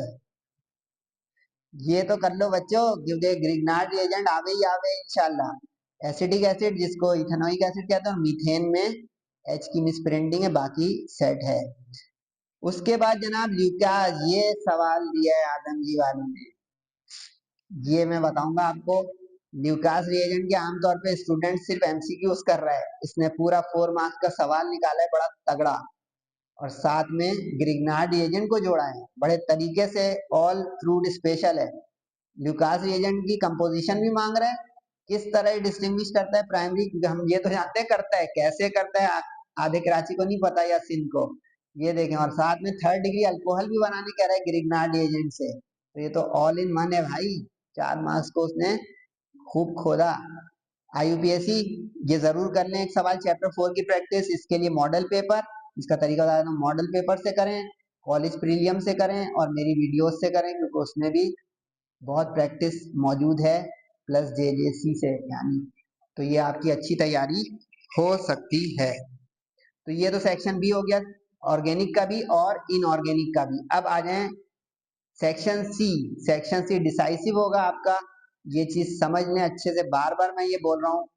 ये तो कर लो बच्चों, क्योंकि ग्रिग्नार्ड रिएजेंट आवे ही आवे इंशाल्लाह। एसिटिक एसिड जिसको इथेनोइक एसिड कहते हैं, मीथेन में एच की मिसप्रिंटिंग है, बाकी सेट है। उसके बाद जनाब ल्यूकास, ये सवाल दिया है आदमजी वालों ने, ये मैं बताऊंगा आपको। ल्यूकास रिएजेंट के आमतौर पे स्टूडेंट सिर्फ एमसीक्यूज कर रहा है, इसने पूरा 4 मार्क्स का सवाल निकाला है बड़ा तगड़ा, और साथ में ग्रिग्नार्ड रिएजेंट को जोड़ा है बड़े तरीके से, ऑल फ्रूट स्पेशल है। ल्यूकास रिएजेंट की कंपोजिशन भी मांग रहा है, किस तरह डिस्टिंग्विश करता है प्राइमरी, क्योंकि हम ये तो जानते हैं करता है, कैसे करता है आधे कराची को नहीं पता या सिंध को, ये देखें। और साथ में 3rd डिग्री अल्कोहल भी बनाने कह रहा है ग्रिग्नार्ड रिएजेंट से, तो ये तो ऑल इन वन है भाई। 4 मार्क्स को उसने खूब खोदा। आईयूपीएससी ये जरूर कर लें एक सवाल चैप्टर 4 की प्रैक्टिस, इसके लिए मॉडल पेपर, इसका तरीका बता दूं, मॉडल पेपर से करें, कॉलेज प्रीलियम से करें, और मेरी वीडियोस से करें, क्योंकि उसमें भी बहुत प्रैक्टिस मौजूद है, प्लस जेजेसी से यानी, तो ये आपकी अच्छी तैयारी हो सकती है। तो ये तो सेक्शन बी हो गया, ऑर्गेनिक का भी और इनऑर्गेनिक का भी। अब आ जाए section C. Section C decisive होगा आपका, ये चीज समझ लें अच्छे से, बार बार मैं ये बोल रहा हूँ,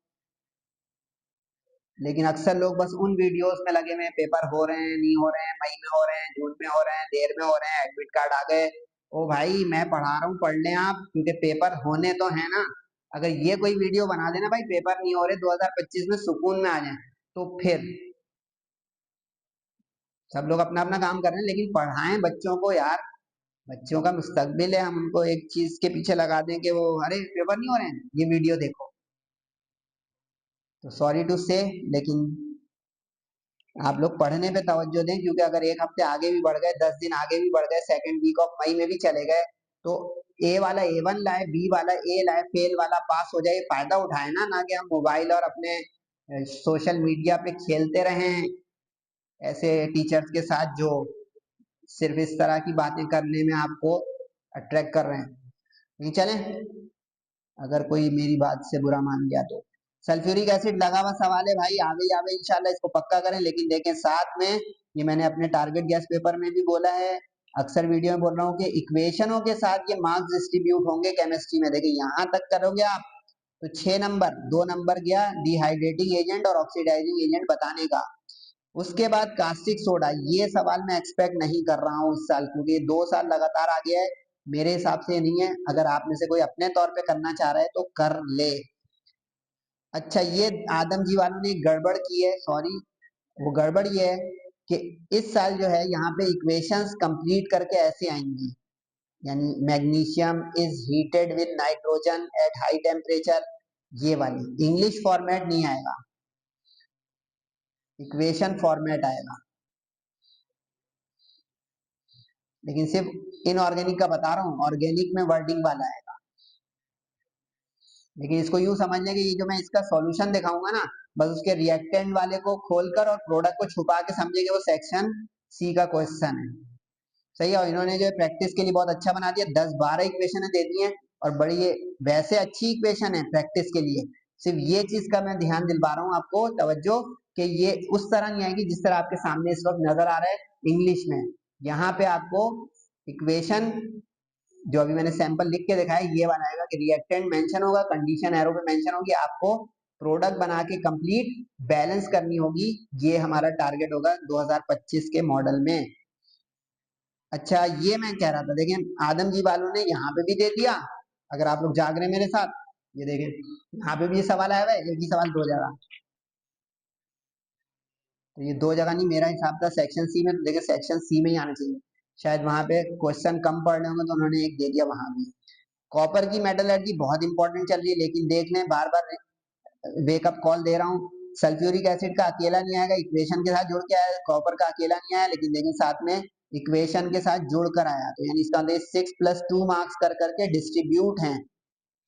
लेकिन अक्सर लोग बस उन वीडियोस में लगे हुए हैं, पेपर हो रहे हैं नहीं हो रहे हैं, मई में हो रहे हैं, जून में हो रहे हैं, देर में हो रहे हैं, एडमिट कार्ड आ गए। ओ भाई मैं पढ़ा रहा हूँ, पढ़ लें आप, क्योंकि पेपर होने तो है ना। अगर ये कोई वीडियो बना देना भाई पेपर नहीं हो रहे 2025 में, सुकून में आ जाए, तो फिर सब लोग अपना अपना काम कर रहे हैं, लेकिन पढ़ाएं बच्चों को यार, बच्चों का मुस्तकबिल है, हम उनको एक चीज के पीछे लगा दें कि वो अरे पेपर नहीं हो रहे हैं, ये वीडियो देखो। तो सॉरी टू से, लेकिन आप लोग पढ़ने पे तवज्जो दें, क्योंकि अगर एक हफ्ते आगे भी बढ़ गए, 10 दिन आगे भी बढ़ गए, सेकेंड वीक ऑफ मई में भी चले गए, तो ए वाला A1 लाए, बी वाला ए लाए, फेल वाला पास हो जाए, फायदा उठाए ना, ना कि हम मोबाइल और अपने सोशल मीडिया पे खेलते रहें ऐसे टीचर्स के साथ जो सिर्फ इस तरह की बातें करने में आपको अट्रैक्ट कर रहे हैं। नहीं चले, अगर कोई मेरी बात से बुरा मान गया तो। सल्फ्यूरिक एसिड लगा हुआ सवाल है भाई, आगे ही आगे इंशाल्लाह इसको पक्का करें, लेकिन देखें साथ में, ये मैंने अपने टारगेट गैस पेपर में भी बोला है, अक्सर वीडियो में बोल रहा हूँ कि इक्वेशनों के साथ ये मार्क्स डिस्ट्रीब्यूट होंगे केमिस्ट्री में। देखिए यहाँ तक करोगे आप तो 6 नंबर, 2 नंबर गया डिहाइड्रेटिंग एजेंट और ऑक्सीडाइजिंग एजेंट बताने का। उसके बाद कास्टिक सोडा, ये सवाल मैं एक्सपेक्ट नहीं कर रहा हूँ इस साल, क्योंकि 2 साल लगातार आ गया है, मेरे हिसाब से नहीं है। अगर आप में से कोई अपने तौर पे करना चाह रहा है तो कर ले। अच्छा ये आदम जी वालों ने गड़बड़ की है, सॉरी, वो गड़बड़ ये है कि इस साल जो है यहाँ पे इक्वेशंस कंप्लीट करके ऐसे आएंगी, यानी magnesium is heated with nitrogen at high temperature, ये वाली इंग्लिश फॉर्मेट नहीं आएगा, इक्वेशन फॉर्मेट आएगा। लेकिन सिर्फ इनऑर्गेनिक का बता रहा हूँ, ऑर्गेनिक में वर्डिंग वाला आएगा। लेकिन इसको यूं समझ लें कि ये जो मैं इसका सॉल्यूशन दिखाऊंगा ना, बस उसके रिएक्टेंट वाले को खोलकर और प्रोडक्ट को छुपा के समझे कि वो सेक्शन सी का क्वेश्चन है। सही है, और इन्होंने जो प्रैक्टिस के लिए बहुत अच्छा बना दिया, 10-12 इक्वेशन दे दी हैं, और बड़ी ये वैसे अच्छी इक्वेशन है प्रैक्टिस के लिए। सिर्फ ये चीज का मैं ध्यान दिलवा रहा हूँ आपको, तवज्जो, कि ये उस तरह नहीं आएगी जिस तरह आपके सामने इस वक्त नजर आ रहा है इंग्लिश में। यहाँ पे आपको इक्वेशन जो अभी मैंने सैंपल लिख के दिखाया ये बनाएगा कि रिएक्टेंट मेंशन होगा, कंडीशन एरो पे मेंशन होगी, आपको प्रोडक्ट बना के कंप्लीट बैलेंस करनी होगी। ये हमारा टारगेट होगा 2025 के मॉडल में। अच्छा ये मैं कह रहा था, देखें आदम जी वालों ने यहाँ पे भी दे दिया, अगर आप लोग जाग रहे हैं मेरे साथ, ये देखें यहाँ पे भी ये सवाल आया हुआ है, एक ही सवाल 2 जगह, तो ये 2 जगह नहीं, मेरा हिसाब था सेक्शन सी में, तो देखें सेक्शन सी में ही आना चाहिए, शायद वहां पे क्वेश्चन कम पड़ रहे होंगे तो उन्होंने एक दे दिया वहां भी। कॉपर की मेटलर्जी बहुत इंपॉर्टेंट चल रही है, लेकिन देख लें बार बार वेकअप कॉल दे रहा हूँ, सल्फ्यूरिक एसिड का अकेला नहीं आएगा, इक्वेशन के साथ जुड़ के आया, कॉपर का अकेला नहीं आया, लेकिन देखिए साथ में इक्वेशन के साथ जुड़ कर आया, तो यानी इसका मतलब 6+2 मार्क्स कर करके डिस्ट्रीब्यूट हैं,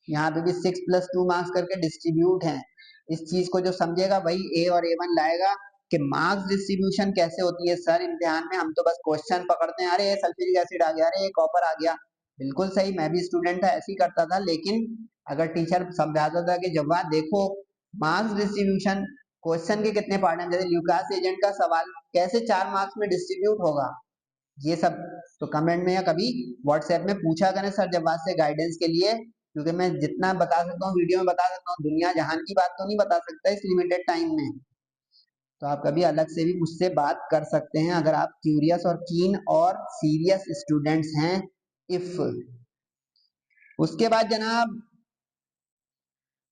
यहाँ पे भी 6+2 मार्क्स करके डिस्ट्रीब्यूट हैं। इस चीज को जो समझेगा वही A और A1 लाएगा कि मार्क्स डिस्ट्रीब्यूशन कैसे होती है सर इम्तिहान में। हम तो बस क्वेश्चन पकड़ते हैं, अरे सल्फ्यूरिक एसिड आ गया, अरे कॉपर आ गया, बिल्कुल सही, मैं भी स्टूडेंट था ऐसे ही करता था, लेकिन अगर टीचर समझाता था कि जब वहां देखो मार्क्स डिस्ट्रीब्यूशन, क्वेश्चन के कितने पार्ट हैं, जैसे ल्यूकास एजेंट का सवाल कैसे 4 मार्क्स में डिस्ट्रीब्यूट होगा, ये सब तो कमेंट में या कभी व्हाट्सएप में पूछा करें सर जवाब से गाइडेंस के लिए, क्योंकि मैं जितना बता सकता हूँ वीडियो में बता सकता हूँ, दुनिया जहान की बात तो नहीं बता सकता इस लिमिटेड टाइम में। तो आप कभी अलग से भी मुझसे बात कर सकते हैं अगर आप क्यूरियस और कीन और सीरियस स्टूडेंट्स हैं। इफ उसके बाद जनाब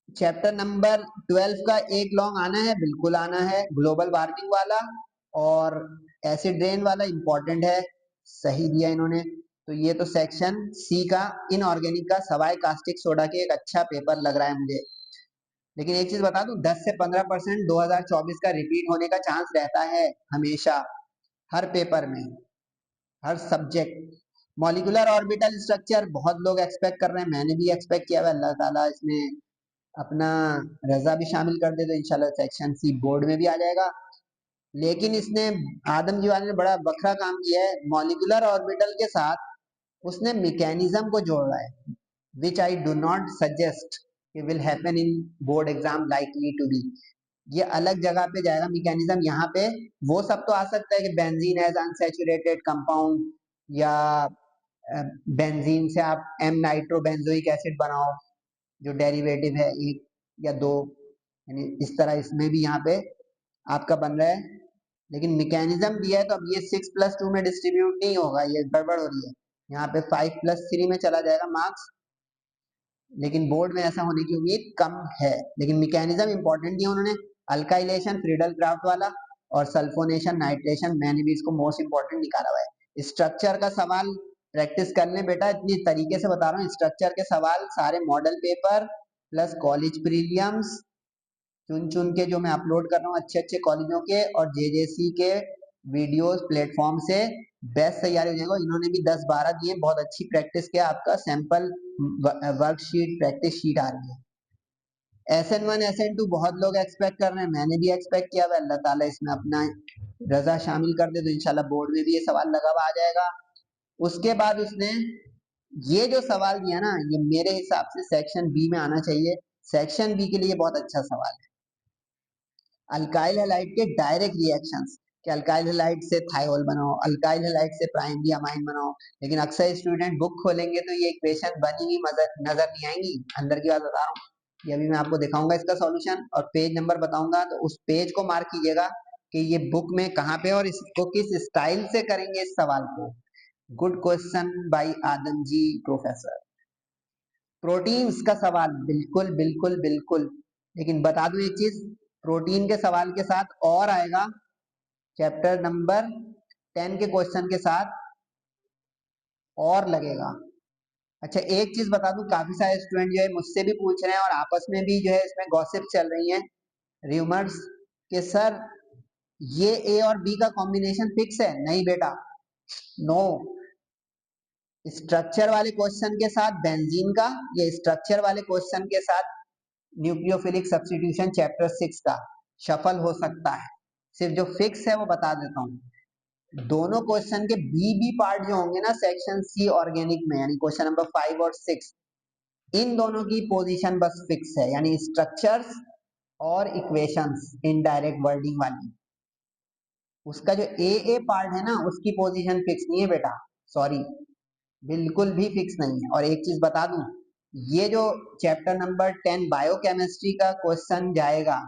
चैप्टर नंबर 12 का एक लॉन्ग आना है, बिल्कुल आना है, ग्लोबल वार्मिंग वाला और एसिड रेन वाला इंपॉर्टेंट है, सही दिया इन्होंने। तो ये तो सेक्शन सी का इनऑर्गेनिक का सवाई कास्टिक सोडा के एक अच्छा पेपर लग रहा है मुझे। लेकिन एक चीज बता दूं, 10 से 15% 2024 का रिपीट होने का चांस रहता है हमेशा, हर पेपर में, हर सब्जेक्ट। मॉलिक्यूलर ऑर्बिटल स्ट्रक्चर बहुत लोग एक्सपेक्ट कर रहे हैं, मैंने भी एक्सपेक्ट किया है, अल्लाह ताला इसमें अपना रजा भी शामिल कर दे तो इंशाल्लाह सेक्शन सी बोर्ड में भी आ जाएगा। लेकिन इसने आदम जी वाले ने बड़ा बखरा काम किया है, मॉलिक्यूलर ऑर्बिटल के साथ उसने मैकेनिज्म को जोड़ रहा है, which I do not suggest will happen in board exam likely to be. ये अलग जगह पे जाएगा मैकेनिज्म, यहाँ पे वो सब तो आ सकता है कि बेंजीन एज अनसैचुरेटेड कंपाउंड या बेंजीन से आप एम नाइट्रोबेंजोइक एसिड बनाओ जो डेरिवेटिव है एक या दो, यानी इस तरह इसमें भी यहाँ पे आपका बन रहा है। लेकिन मैकेनिज्म दिया है तो अब ये 6+2 में डिस्ट्रीब्यूट नहीं होगा, ये गड़बड़ हो रही है, यहाँ पे 5+3 में चला जाएगा मार्क्स, लेकिन बोर्ड में ऐसा होने की उम्मीद कम है। लेकिन मैकेनिज्म इंपॉर्टेंट दिया उन्होंने, अल्काइलेशन फ्रीडल क्राफ्ट वाला और सल्फोनेशन नाइट्रेशन, मैंने भी इसको मोस्ट इंपॉर्टेंट निकाला हुआ है। स्ट्रक्चर का सवाल प्रैक्टिस कर लें बेटा, इतनी तरीके से बता रहा हूँ, स्ट्रक्चर के सवाल सारे model paper plus college prelims चुन चुन के जो मैं अपलोड कर रहा हूँ अच्छे अच्छे कॉलेजों के और जेजेसी के वीडियोस प्लेटफॉर्म से बेस्ट तैयारी हो जाएगा। इन्होंने भी 10-12 दिए, बहुत अच्छी प्रैक्टिस किया, आपका सैंपल वर्कशीट प्रैक्टिस शीट आ रही है। SN1 SN2 बहुत लोग एक्सपेक्ट कर रहे हैं, मैंने भी एक्सपेक्ट किया हुआ, अल्लाह ताला इसमें अपना रजा शामिल कर दे तो इंशाल्लाह बोर्ड में भी ये सवाल लगा हुआ आ जाएगा। उसके बाद उसने ये जो सवाल दिया ना, ये मेरे हिसाब से सेक्शन बी में आना चाहिए, सेक्शन बी के लिए बहुत अच्छा सवाल है। अल्काइल हैलाइड के डायरेक्ट रिएक्शंस, कि अल्काइल हैलाइड से थायोल बनाओ, अल्काइल हैलाइड से प्राइमरी अमाइन बनाओ, लेकिन अक्सर स्टूडेंट बुक खोलेंगे तो ये इक्वेशन बनी हुई नजर नहीं आएंगी, अंदर की बात बता रहा हूँ। ये अभी मैं आपको दिखाऊंगा इसका सॉल्यूशन और पेज नंबर बताऊंगा, तो उस पेज को मार्क कीजिएगा कि ये बुक में कहाँ पे और इसको किस स्टाइल से करेंगे इस सवाल को। Good question by Adam ji professor. Proteins का सवाल बिल्कुल बिल्कुल बिल्कुल, लेकिन बता दूं एक चीज, प्रोटीन के सवाल के साथ और आएगा चैप्टर नंबर 10 के क्वेश्चन के साथ और लगेगा। अच्छा एक चीज बता दूं, काफी सारे स्टूडेंट जो है मुझसे भी पूछ रहे हैं और आपस में भी जो है इसमें गॉसिप चल रही है, र्यूमर्स, कि सर ये ए और बी का कॉम्बिनेशन फिक्स है। नहीं बेटा, नो। स्ट्रक्चर वाले क्वेश्चन के साथ बेंजीन का, या स्ट्रक्चर वाले क्वेश्चन के साथ न्यूक्लियोफिलिक सब्स्टिट्यूशन चैप्टर 6 का शफल हो सकता है। सिर्फ जो फिक्स है वो बता देता हूँ, दोनों क्वेश्चन के बी पार्ट जो होंगे ना सेक्शन सी ऑर्गेनिक में, यानी क्वेश्चन नंबर 5 और 6, इन दोनों की पोजीशन बस फिक्स है, यानी स्ट्रक्चर्स और इक्वेशंस इनडायरेक्ट वर्डिंग वाली, उसका जो ए पार्ट है ना उसकी पोजीशन फिक्स नहीं है बेटा, सॉरी, बिल्कुल भी फिक्स नहीं है। और एक चीज बता दूं, ये जो चैप्टर नंबर 10 बायोकेमिस्ट्री का क्वेश्चन जाएगा,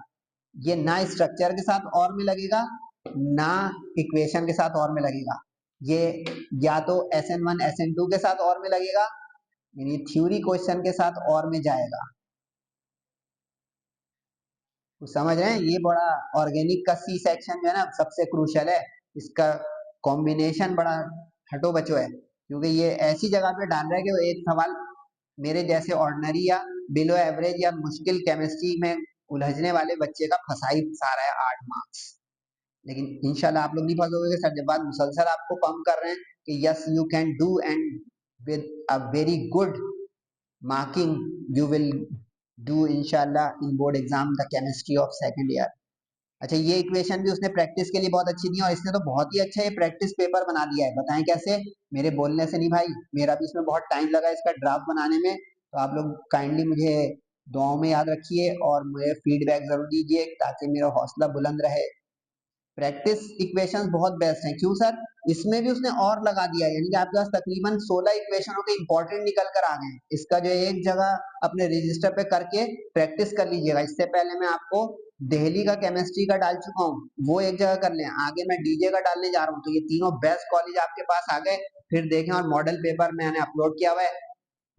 ये ना स्ट्रक्चर के साथ और में लगेगा ना इक्वेशन के साथ और में लगेगा, ये या तो SN1 SN2 के साथ और में लगेगा, यानी थ्योरी क्वेश्चन के साथ और में जाएगा। तो समझ रहे हैं, ये बड़ा ऑर्गेनिक का सी सेक्शन जो है ना सबसे क्रूशियल है, इसका कॉम्बिनेशन बड़ा हटो बचो है, क्योंकि ये ऐसी जगह पे डाल रहा है कि वो एक सवाल मेरे जैसे ऑर्डिनरी या बिलो एवरेज या मुश्किल केमिस्ट्री में उलझने वाले बच्चे का फंसा ही फंसा रहा है 8 मार्क्स। लेकिन इंशाल्लाह आप लोग नहीं फंसोगे सर, जब बात मुसलसल आपको पंप कर रहे हैं कि yes you can do and with a very good marking you will do इंशाल्लाह in board exam the chemistry of second year. अच्छा ये इक्वेशन भी उसने प्रैक्टिस के लिए बहुत अच्छी दी और इसने तो बहुत ही अच्छा ये प्रैक्टिस पेपर बना दिया है, बताएं कैसे, मेरे बोलने से नहीं भाई, मेरा भी इसमें बहुत टाइम लगा इसका ड्राफ्ट बनाने में, तो आप लोग काइंडली मुझे दुआओं में याद रखिए और मुझे फीडबैक जरूर दीजिए ताकि मेरा हौसला बुलंद रहे। प्रैक्टिस इक्वेशंस बहुत बेस्ट हैं। क्यों सर? इसमें भी उसने और लगा दिया, यानी कि आपके पास तकरीबन 16 इक्वेशनों के इंपॉर्टेंट निकल कर आ गए हैं। इसका जो एक जगह अपने रजिस्टर पे करके प्रैक्टिस कर लीजिएगा। इससे पहले मैं आपको दिल्ली का केमिस्ट्री का डाल चुका हूँ, वो एक जगह कर लें। आगे मैं डीजे का डालने जा रहा हूँ, तो ये तीनों बेस्ट कॉलेज आपके पास आ गए। फिर देखें, और मॉडल पेपर मैंने अपलोड किया हुआ है।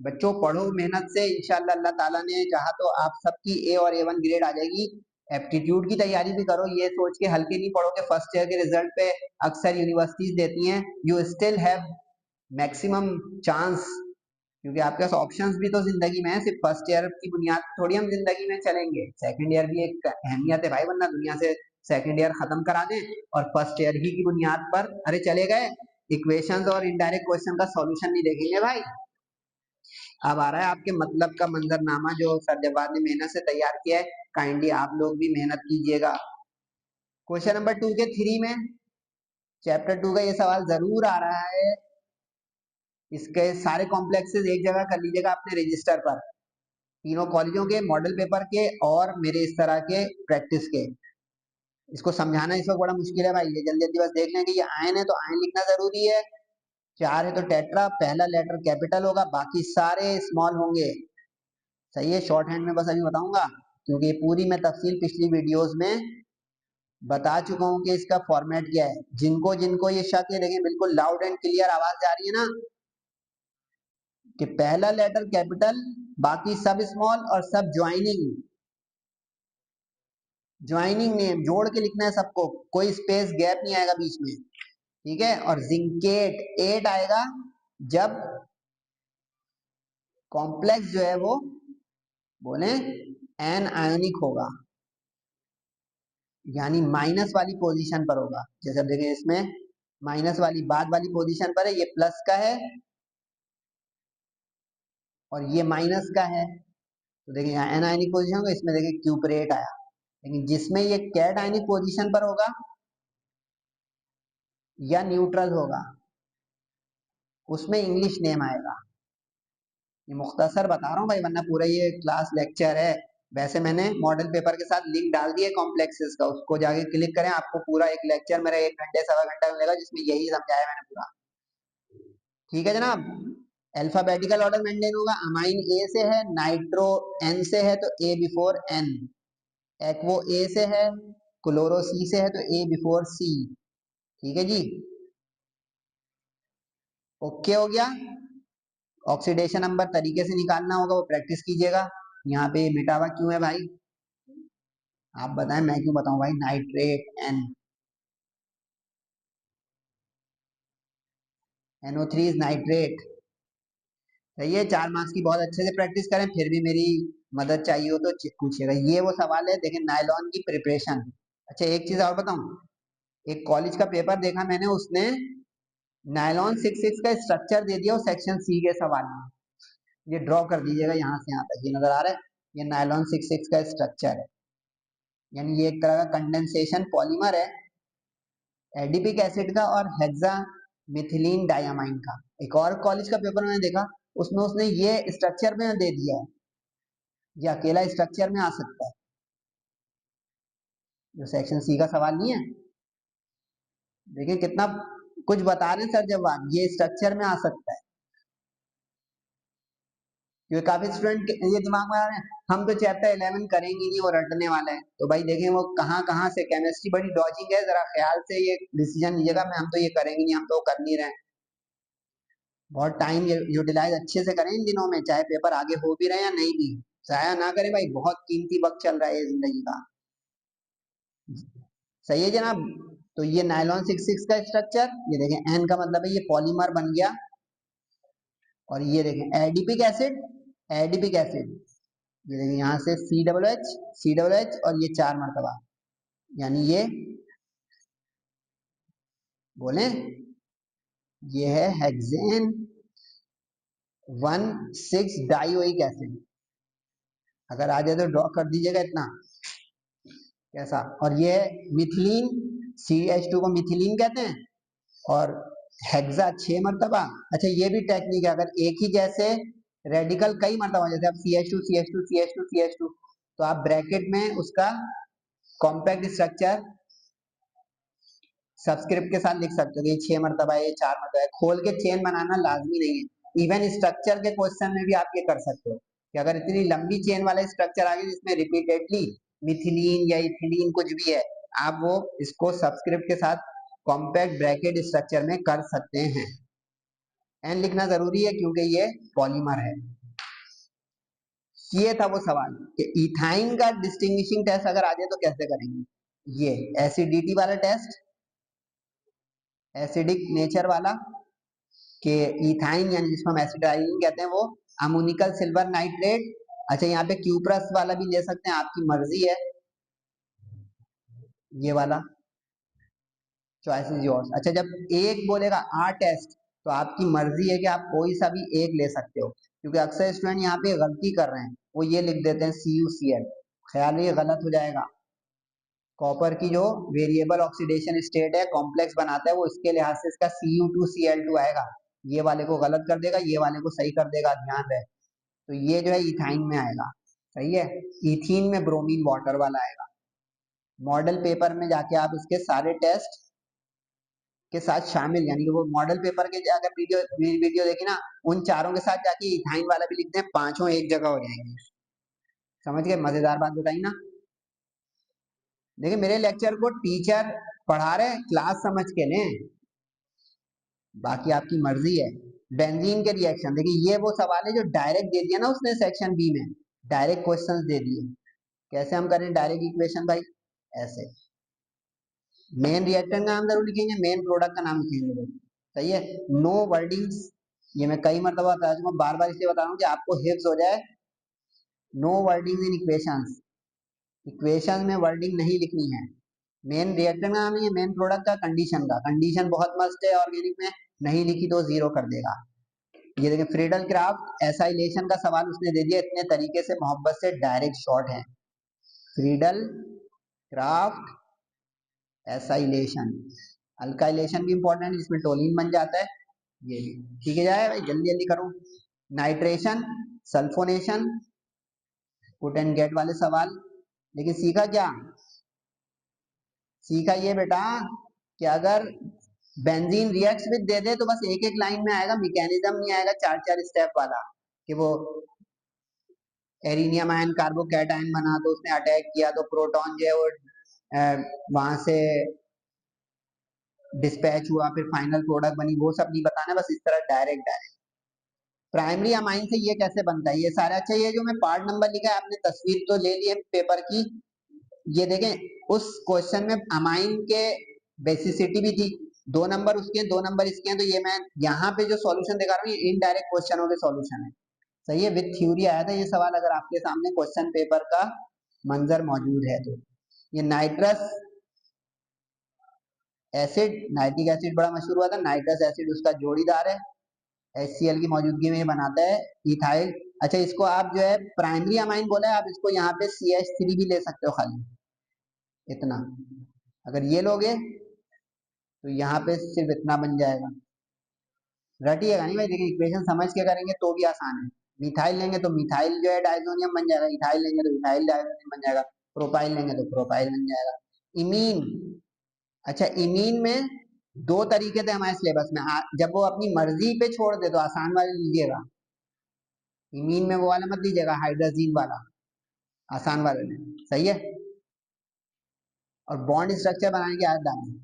बच्चों पढ़ो मेहनत से, इंशाल्लाह अल्लाह ताला ने चाहा तो आप सबकी ए और A1 ग्रेड आ जाएगी। एप्टीट्यूड की तैयारी भी करो, ये सोच के हल्के नहीं पढ़ोगे फर्स्ट ईयर के रिजल्ट पे अक्सर यूनिवर्सिटीज देती हैं। You still have maximum chance, क्योंकि आपके पास ऑप्शंस भी तो जिंदगी में है। सिर्फ फर्स्ट ईयर की बुनियाद थोड़ी हम जिंदगी में चलेंगे। सेकंड ईयर भी एक अहमियत है भाई, वरना दुनिया से सेकंड ईयर खत्म करा दें और फर्स्ट ईयर ही की बुनियाद पर अरे चले गए, इक्वेशंस और इनडायरेक्ट क्वेश्चन का सॉल्यूशन नहीं देखेंगे भाई। अब आ रहा है आपके मतलब का मंजरनामा जो सर जवाब ने मेहनत से तैयार किया है। काइंडली आप लोग भी मेहनत कीजिएगा। क्वेश्चन नंबर 2 के 3 में चैप्टर 2 का ये सवाल जरूर आ रहा है। इसके सारे कॉम्प्लेक्सेस एक जगह कर लीजिएगा अपने रजिस्टर पर, तीनों कॉलेजों के मॉडल पेपर के और मेरे इस तरह के प्रैक्टिस के। इसको समझाना इस वक्त बड़ा मुश्किल है भाई, ये जल्दी जल्दी बस देख लें कि ये आयन है तो आयन लिखना जरूरी है। 4 है तो टेट्रा, पहला लेटर कैपिटल होगा, बाकी सारे स्मॉल होंगे। सही है, शॉर्ट हैंड में बस अभी बताऊंगा, क्योंकि पूरी मैं तफसील पिछली वीडियोस में बता चुका हूं कि इसका फॉर्मेट क्या है। जिनको जिनको ये शक है, देखें बिल्कुल लाउड एंड क्लियर आवाज जा रही है ना, कि पहला लेटर कैपिटल, बाकी सब स्मॉल और सब ज्वाइनिंग। ज्वाइनिंग नेम जोड़ के लिखना है सबको, कोई स्पेस गैप नहीं आएगा बीच में, ठीक है। और जिंकेट 8 आएगा जब कॉम्प्लेक्स जो है वो बोले एन आयोनिक होगा, यानी माइनस वाली पोजीशन पर होगा। जैसे अब देखें, इसमें माइनस वाली बाद वाली पोजीशन पर है, ये प्लस का है और ये माइनस का है। तो देखिए यहाँ एन आयनिक पोजीशन होगा, इसमें देखिए क्यूपरेट आया। लेकिन जिसमें ये कैट आयनिक पोजीशन पर होगा या न्यूट्रल होगा, उसमें इंग्लिश नेम आएगा। ये मुख्तसर बता रहा हूँ भाई, वरना पूरा ये क्लास लेक्चर है। वैसे मैंने मॉडल पेपर के साथ लिंक डाल दिया कॉम्प्लेक्सेस का, उसको जाके क्लिक करें, आपको पूरा एक लेक्चर मेरा 1 घंटे सवा घंटा मिलेगा जिसमें यही समझाया मैंने पूरा। ठीक है जनाब। अल्फाबेटिकल ऑर्डर मेंटेन होगा। अमाइन ए से है, नाइट्रो एन से है तो ए बिफोर एन, एक्वो ए से है, क्लोरो सी से है तो ए बिफोर सी। ठीक है जी, ओके हो गया। ऑक्सीडेशन नंबर तरीके से निकालना होगा, वो प्रैक्टिस कीजिएगा। यहाँ पे मिटा हुआ क्यों है भाई, आप बताएं, मैं क्यों बताऊं भाई। Nitrate N, NO3 is nitrate. सही है, 4 मार्क्स की बहुत अच्छे से प्रैक्टिस करें। फिर भी मेरी मदद चाहिए हो तो पूछिएगा। ये वो सवाल है, देखें नायलॉन की प्रिपरेशन। अच्छा एक चीज और बताऊं, एक कॉलेज का पेपर देखा मैंने, उसने नायलॉन 66 का स्ट्रक्चर दे दिया सेक्शन सी के सवाल में। ये ड्रॉ कर दीजिएगा यहाँ से यहाँ तक, ये नजर आ रहा है, ये नायलॉन 66 का स्ट्रक्चर है। यानी ये एक तरह का कंडेंसेशन पॉलीमर है एडिपिक एसिड का और हेक्सा मिथिलीन डायमाइन का। एक और कॉलेज का पेपर मैंने देखा, उसमें उसने ये स्ट्रक्चर में दे दिया है, ये अकेला स्ट्रक्चर में आ सकता है। जो सेक्शन सी का सवाल नहीं है, देखिए कितना कुछ बता रहे हैं सर जवाब, ये स्ट्रक्चर में आ सकता है। क्योंकि काफी स्टूडेंट ये दिमाग में आ रहे हैं हम तो चैप्टर 11 करेंगे नहीं, वो रटने वाले हैं। तो भाई देखें वो कहाँ कहाँ से, केमिस्ट्री बड़ी डॉजिंग है, जरा ख्याल से ये डिसीजन लीजिएगा। मैं हम तो ये करेंगे नहीं, हम तो कर नहीं रहे हैं। बहुत टाइम यूटिलाइज अच्छे से करें इन दिनों में, चाहे पेपर आगे हो भी रहे या नहीं भी, जाया ना करें भाई, बहुत कीमती वक्त चल रहा है जिंदगी का। सही है जनाब। तो ये नायलॉन 66 का स्ट्रक्चर, ये देखें एन का मतलब है ये पॉलीमर बन गया। और ये देखें एडिपिक एसिड, एडिपिक एसिड, ये देखिए यहाँ से सी डबल एच और ये 4 मरतबा, यानी ये बोले ये है हेक्सेन 1,6 डाइओइक एसिड। अगर आ जाए तो ड्रॉ कर दीजिएगा इतना, कैसा। और ये मिथिलीन, CH2 को मिथिलीन कहते हैं, और हेक्सा 6 मरतबा। अच्छा ये भी टेक्निक है, अगर एक ही जैसे रेडिकल कई मरतबा, जैसे आप CH2 CH2 CH2 CH2, तो आप ब्रैकेट में उसका कॉम्पैक्ट स्ट्रक्चर सब्सक्रिप्ट के साथ लिख सकते हो कि ये 6 मरतबा है, ये 4 मरतबा है। खोल के चेन बनाना लाजमी नहीं है। इवन स्ट्रक्चर के क्वेश्चन में भी आप ये कर सकते हो कि अगर इतनी लंबी चेन वाला स्ट्रक्चर आ गया जिसमें रिपीटेडली मिथिलीन या इथिलीन कुछ भी है, आप वो इसको सब्सक्रिप्ट के साथ कॉम्पैक्ट ब्रैकेट स्ट्रक्चर में कर सकते हैं। एन लिखना जरूरी है क्योंकि ये पॉलीमर है। ये था वो सवाल कि इथाइन का डिस्टिंग्विशिंग टेस्ट अगर आ जाए तो कैसे करेंगे। ये एसिडिटी वाला टेस्ट, एसिडिक नेचर वाला, कि इथाइन यानी जिसको हम एसिडाइन कहते हैं वो अमोनिकल सिल्वर नाइट्रेट। अच्छा यहाँ पे क्यूप्रस वाला भी ले सकते हैं, आपकी मर्जी है, ये वाला चॉइस इज योर्स। अच्छा जब एक बोलेगा आ टेस्ट तो आपकी मर्जी है कि आप कोई सा भी एक ले सकते हो, क्योंकि अक्सर स्टूडेंट यहाँ पे गलती कर रहे हैं, वो ये लिख देते हैं CuCl। ख्याल ये गलत हो जाएगा। कॉपर की जो वेरिएबल ऑक्सीडेशन स्टेट है, कॉम्प्लेक्स बनाता है, वो इसके लिहाज से इसका Cu2Cl2 आएगा। ये वाले को गलत कर देगा, ये वाले को सही कर देगा, ध्यान रहे। तो ये जो है इथाइन में आएगा, सही है। इथीन में ब्रोमीन वाटर वाला आएगा। मॉडल पेपर में जाके आप इसके सारे टेस्ट के साथ शामिल, यानी कि वो मॉडल पेपर के अगर वीडियो देखी ना, उन चारों के साथ जाके इथाइन वाला भी लिखते हैं, पांचों एक जगह हो जाएंगे। समझ गए? मजेदार बात बताई ना। देखिए मेरे लेक्चर को टीचर पढ़ा रहे हैं, क्लास समझ के लें, बाकी आपकी मर्जी है। बेंजीन के रिएक्शन, देखिए ये वो सवाल है जो डायरेक्ट दे दिया ना उसने सेक्शन बी में, डायरेक्ट क्वेश्चंस दे दिए। कैसे हम करें डायरेक्ट इक्वेशन भाई? ऐसे मेन रिएक्टेंट का नाम जरूर लिखेंगे, मेन प्रोडक्ट का नाम लिखेंगे, सही है। नो वर्डिंग्स, ये मैं कई मरतबा बता चुका हूँ, बार बार इसलिए बता रहा हूँ कि आपको हिफ्ज हो जाए। नो वर्डिंग इन इक्वेशंस, इक्वेशन में वर्डिंग नहीं लिखनी है। मेन रिएक्टेंट का नाम नहीं है, मेन प्रोडक्ट का, कंडीशन का, कंडीशन बहुत मस्त है ऑर्गेनिक में, नहीं लिखी तो जीरो कर देगा। ये देखिए फ्रीडल क्राफ्ट एसाइलेशन का सवाल उसने दे दिया, इतने तरीके से मोहब्बत से डायरेक्ट शॉर्ट है। फ्रीडल क्राफ्ट एसाइलेशन, अल्काइलेशन भी इंपॉर्टेंट है जिसमें टोलिन बन जाता है, ये भी ठीक है। जाए भाई जल्दी जल्दी करो। Nitration, sulphonation, put and get वाले सवाल। लेकिन सीखा क्या? सीखा ये बेटा कि अगर बेंजीन रिएक्ट्स विद दे दे तो बस एक एक लाइन में आएगा, मैकेनिज्म नहीं आएगा चार चार स्टेप वाला, कि वो एरिनियम आयन कार्बोकैटायन बना तो उसने अटैक किया तो प्रोटॉन जो है वो वहां से डिस्पैच हुआ, फिर फाइनल प्रोडक्ट बनी, वो सब नहीं बताना, बस इस तरह डायरेक्ट डायरेक्ट। प्राइमरी अमाइन से ये कैसे बनता है ये सारा। अच्छा ये जो मैं पार्ट नंबर लिखा है, आपने तस्वीर तो ले ली है पेपर की, ये देखें उस क्वेश्चन में अमाइन के बेसिसिटी भी थी, 2 नंबर उसके हैं 2 नंबर इसके हैं, तो ये मैं यहाँ पे जो सॉल्यूशन दिखा रहा हूँ ये इनडायरेक्ट क्वेश्चनों के सॉल्यूशन है, सही है। विद थ्योरी आया था ये सवाल, अगर आपके सामने क्वेश्चन पेपर का मंजर मौजूद है तो। ये नाइट्रस एसिड, नाइट्रिक एसिड बड़ा मशहूर हुआ था, नाइट्रस एसिड उसका जोड़ीदार है, HCl की मौजूदगी में ये बनाता है इथाइल। अच्छा इसको आप जो है प्राइमरी अमाइन बोला है, आप इसको यहाँ पे CH3 भी ले सकते हो खाली, इतना अगर ये लोगे तो यहाँ पे सिर्फ इतना बन जाएगा। रटिएगा नहीं भाई, देखिए इक्वेशन समझ के करेंगे तो भी आसान है। मिथाइल लेंगे तो मिथाइल जो है डाइसोनियम बन जाएगा, इथाइल लेंगे तो इथाइल डाइसोनियम बन जाएगा, प्रोपाइल लेंगे तो प्रोपाइल बन जाएगा। इमीन, अच्छा इमीन में 2 तरीके थे हमारे सिलेबस में, जब वो अपनी मर्जी पे छोड़ दे तो आसान वाले लीजिएगा, इमीन में वो वाला मत लीजिएगा, हाइड्रोजीन वाला, आसान वाले में, सही है। और बॉन्ड स्ट्रक्चर बनाने की आदत डालें।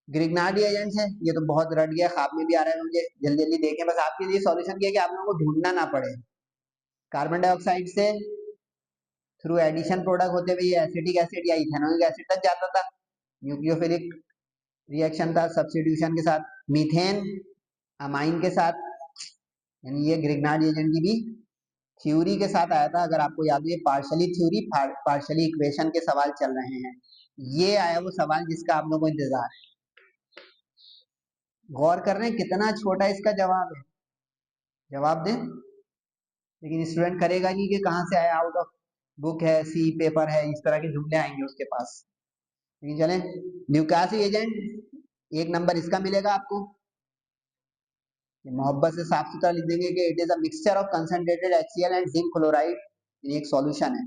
ग्रिग्नार्डी एजेंट्स है, ये तो बहुत रट गया, ख्वाब में भी आ रहा है मुझे, जल्दी जल्दी देखें, बस आपके लिए सॉल्यूशन किया कि आप लोगों को ढूंढना ना पड़े। कार्बन डाइऑक्साइड से थ्रू एडिशन प्रोडक्ट होते हुए ये एसिटिक एसिड या इथेनॉइक एसिड तक जाता था, न्यूक्लियोफिलिक रिएक्शन था सब्स्टिट्यूशन के साथ, मीथेन अमाइन के साथ, यानी ये ग्रिग्नार्डी एजेंट की भी थ्योरी के साथ आया था। अगर आपको याद हो ये पार्शली थ्योरी पार्शली इक्वेशन के सवाल चल रहे हैं, ये आया वो सवाल जिसका आप लोगों को इंतजार है। गौर कर रहे हैं कितना छोटा इसका जवाब है, जवाब दें, लेकिन स्टूडेंट करेगा नहीं कि कहाँ से आया, आउट ऑफ बुक है, सी पेपर है, इस तरह के जुमले आएंगे उसके पास। लेकिन चलें, ल्यूकासी एजेंट 1 नंबर इसका मिलेगा आपको, मोहब्बत से साफ सुथरा लिख देंगे कि it is a mixture of concentrated HCl and zinc chloride, एक सॉल्यूशन है।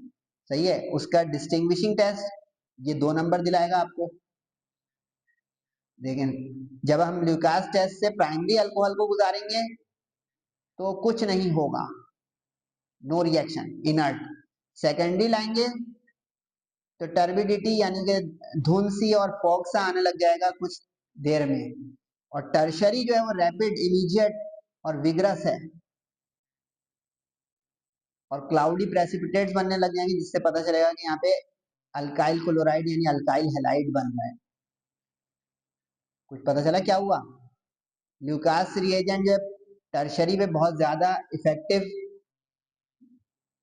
सही है। उसका डिस्टिंग्विशिंग टेस्ट ये 2 नंबर दिलाएगा आपको। लेकिन जब हम ल्यूकास टेस्ट से प्राइमरी अल्कोहल को गुजारेंगे तो कुछ नहीं होगा, नो रिएक्शन, इनर्ट। सेकेंडरी लाएंगे तो टर्बिडिटी यानी कि धुंध सी और फॉग सा आने लग जाएगा कुछ देर में। और टर्शरी जो है वो रैपिड, इमीडिएट और विग्रस है। और क्लाउडी प्रेसिपिटेट्स बनने लग जाएंगे, जिससे पता चलेगा कि यहाँ पे अल्काइल क्लोराइड यानी अल्काइल हैलाइड बन रहा है। कुछ पता चला क्या हुआ? ल्यूकास रिएजेंट जो टर्शरी पे बहुत ज्यादा इफेक्टिव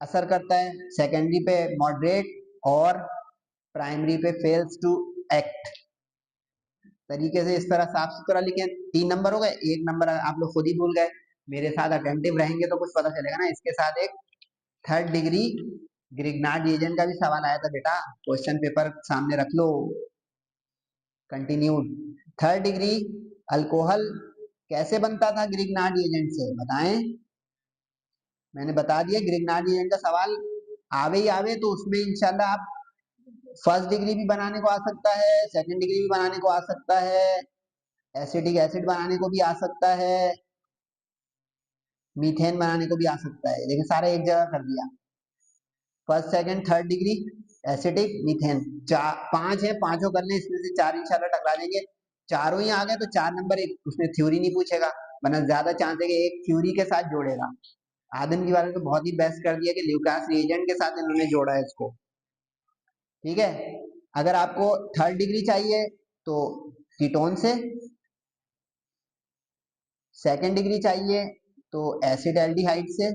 असर करता है, सेकेंडरी पे मॉडरेट और प्राइमरी पे फेल्स टू एक्ट। तरीके से इस तरह साफ सुथरा लिखें। 3 नंबर हो गए, 1 नंबर आप लोग खुद ही भूल गए। मेरे साथ अटेंटिव रहेंगे तो कुछ पता चलेगा ना। इसके साथ एक 3rd डिग्री ग्रिग्नार्ड रिएजेंट का भी सवाल आया था बेटा, क्वेश्चन पेपर सामने रख लो। कंटिन्यूड। 3rd डिग्री अल्कोहल कैसे बनता था ग्रिग्नार्ड रिएजेंट से, बताएं। मैंने बता दिया, ग्रिग्नार्ड रिएजेंट का सवाल आवे ही आवे तो उसमें इंशाल्लाह आप 1st डिग्री भी बनाने को आ सकता है, 2nd डिग्री भी बनाने को आ सकता है, एसिटिक एसिड बनाने को भी आ सकता है, मीथेन बनाने को भी आ सकता है, लेकिन सारे एक जगह कर दिया। 1st 2nd 3rd degree acetic methane, 5 है, पांचों कर लें, इसमें से 4 इंशाल्लाह टकरा देंगे। चारों ही आ गए तो 4 नंबर, एक उसने थ्योरी नहीं पूछेगा, वरना ज्यादा चांस है कि एक थ्योरी के साथ जोड़ेगा। आदम की वाले तो बहुत ही बेस्ट कर दिया कि ल्यूकास रिएजेंट के साथ इन्होंने जोड़ा है इसको। ठीक है। अगर आपको 3rd डिग्री चाहिए तो कीटोन से, 2nd डिग्री चाहिए तो एसिड एल्डिहाइड से,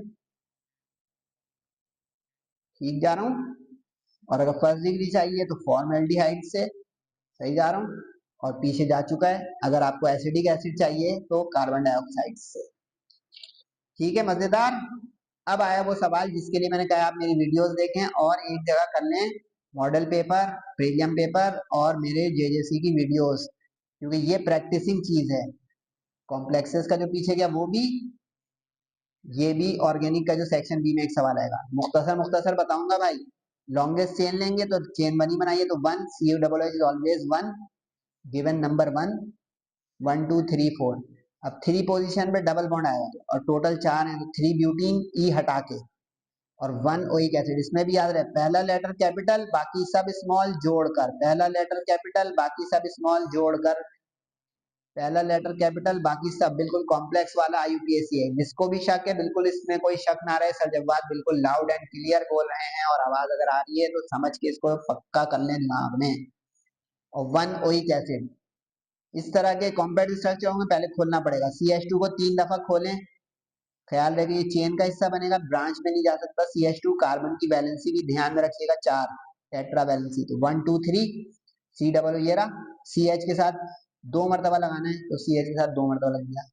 ठीक जा रहा हूँ। और अगर 1st डिग्री चाहिए तो फॉर्मल्डिहाइड से, सही जा रहा हूँ। और पीछे जा चुका है। अगर आपको एसिडिक एसिड चाहिए तो कार्बन डाइऑक्साइड से। ठीक है, मजेदार। अब आया वो सवाल जिसके लिए मैंने कहा आप मेरी वीडियोस देखें और एक जगह कर लें मॉडल पेपर, प्रीलियम पेपर और मेरे जेजेसी की वीडियोस, क्योंकि ये प्रैक्टिसिंग चीज है। कॉम्प्लेक्सेस का जो पीछे गया वो भी, ये भी ऑर्गेनिक का जो सेक्शन बी में एक सवाल आएगा। मुख्तसर मुख्तसर बताऊंगा भाई। लॉन्गेस्ट चेन लेंगे तो चेन बनी बनाइए तो 1, COOH is always 1, given number 1, 1 2 3 4। अब 3 पोजीशन पे डबल बॉन्ड आएगा और टोटल 4 है तो 3 ब्यूटीन, ई हटा के और 1 ओइक एसिड। इसमें भी याद रहे, पहला लेटर कैपिटल बाकी सब स्मॉल जोड़कर, पहला लेटर कैपिटल बाकी सब स्मॉल जोड़कर, पहला लेटर कैपिटल बाकी सब, बिल्कुल कॉम्प्लेक्स वाला IUPAC है। जिसको भी शक है बिल्कुल इसमें कोई शक ना रहे, सर जवाब बिल्कुल लाउड एंड क्लियर बोल रहे हैं और आवाज अगर आ रही है तो समझ के इसको पक्का कर लें दिमाग में। और 1 ओइक एसिड, इस तरह के कॉम्पैक्ट स्ट्रक्चर होंगे पहले खोलना पड़ेगा। CH2 को 3 दफा खोलें, ख्याल रखिए ये चेन का हिस्सा बनेगा, ब्रांच में नहीं जा सकता। CH2 कार्बन की वैलेंसी भी ध्यान में रखिएगा, 4 टेट्रा वैलेंसी, तो 1 2 3 COO ये रहा। CH के साथ 2 मरतबा लगाना है तो CH के साथ 2 मरतबा लग गया।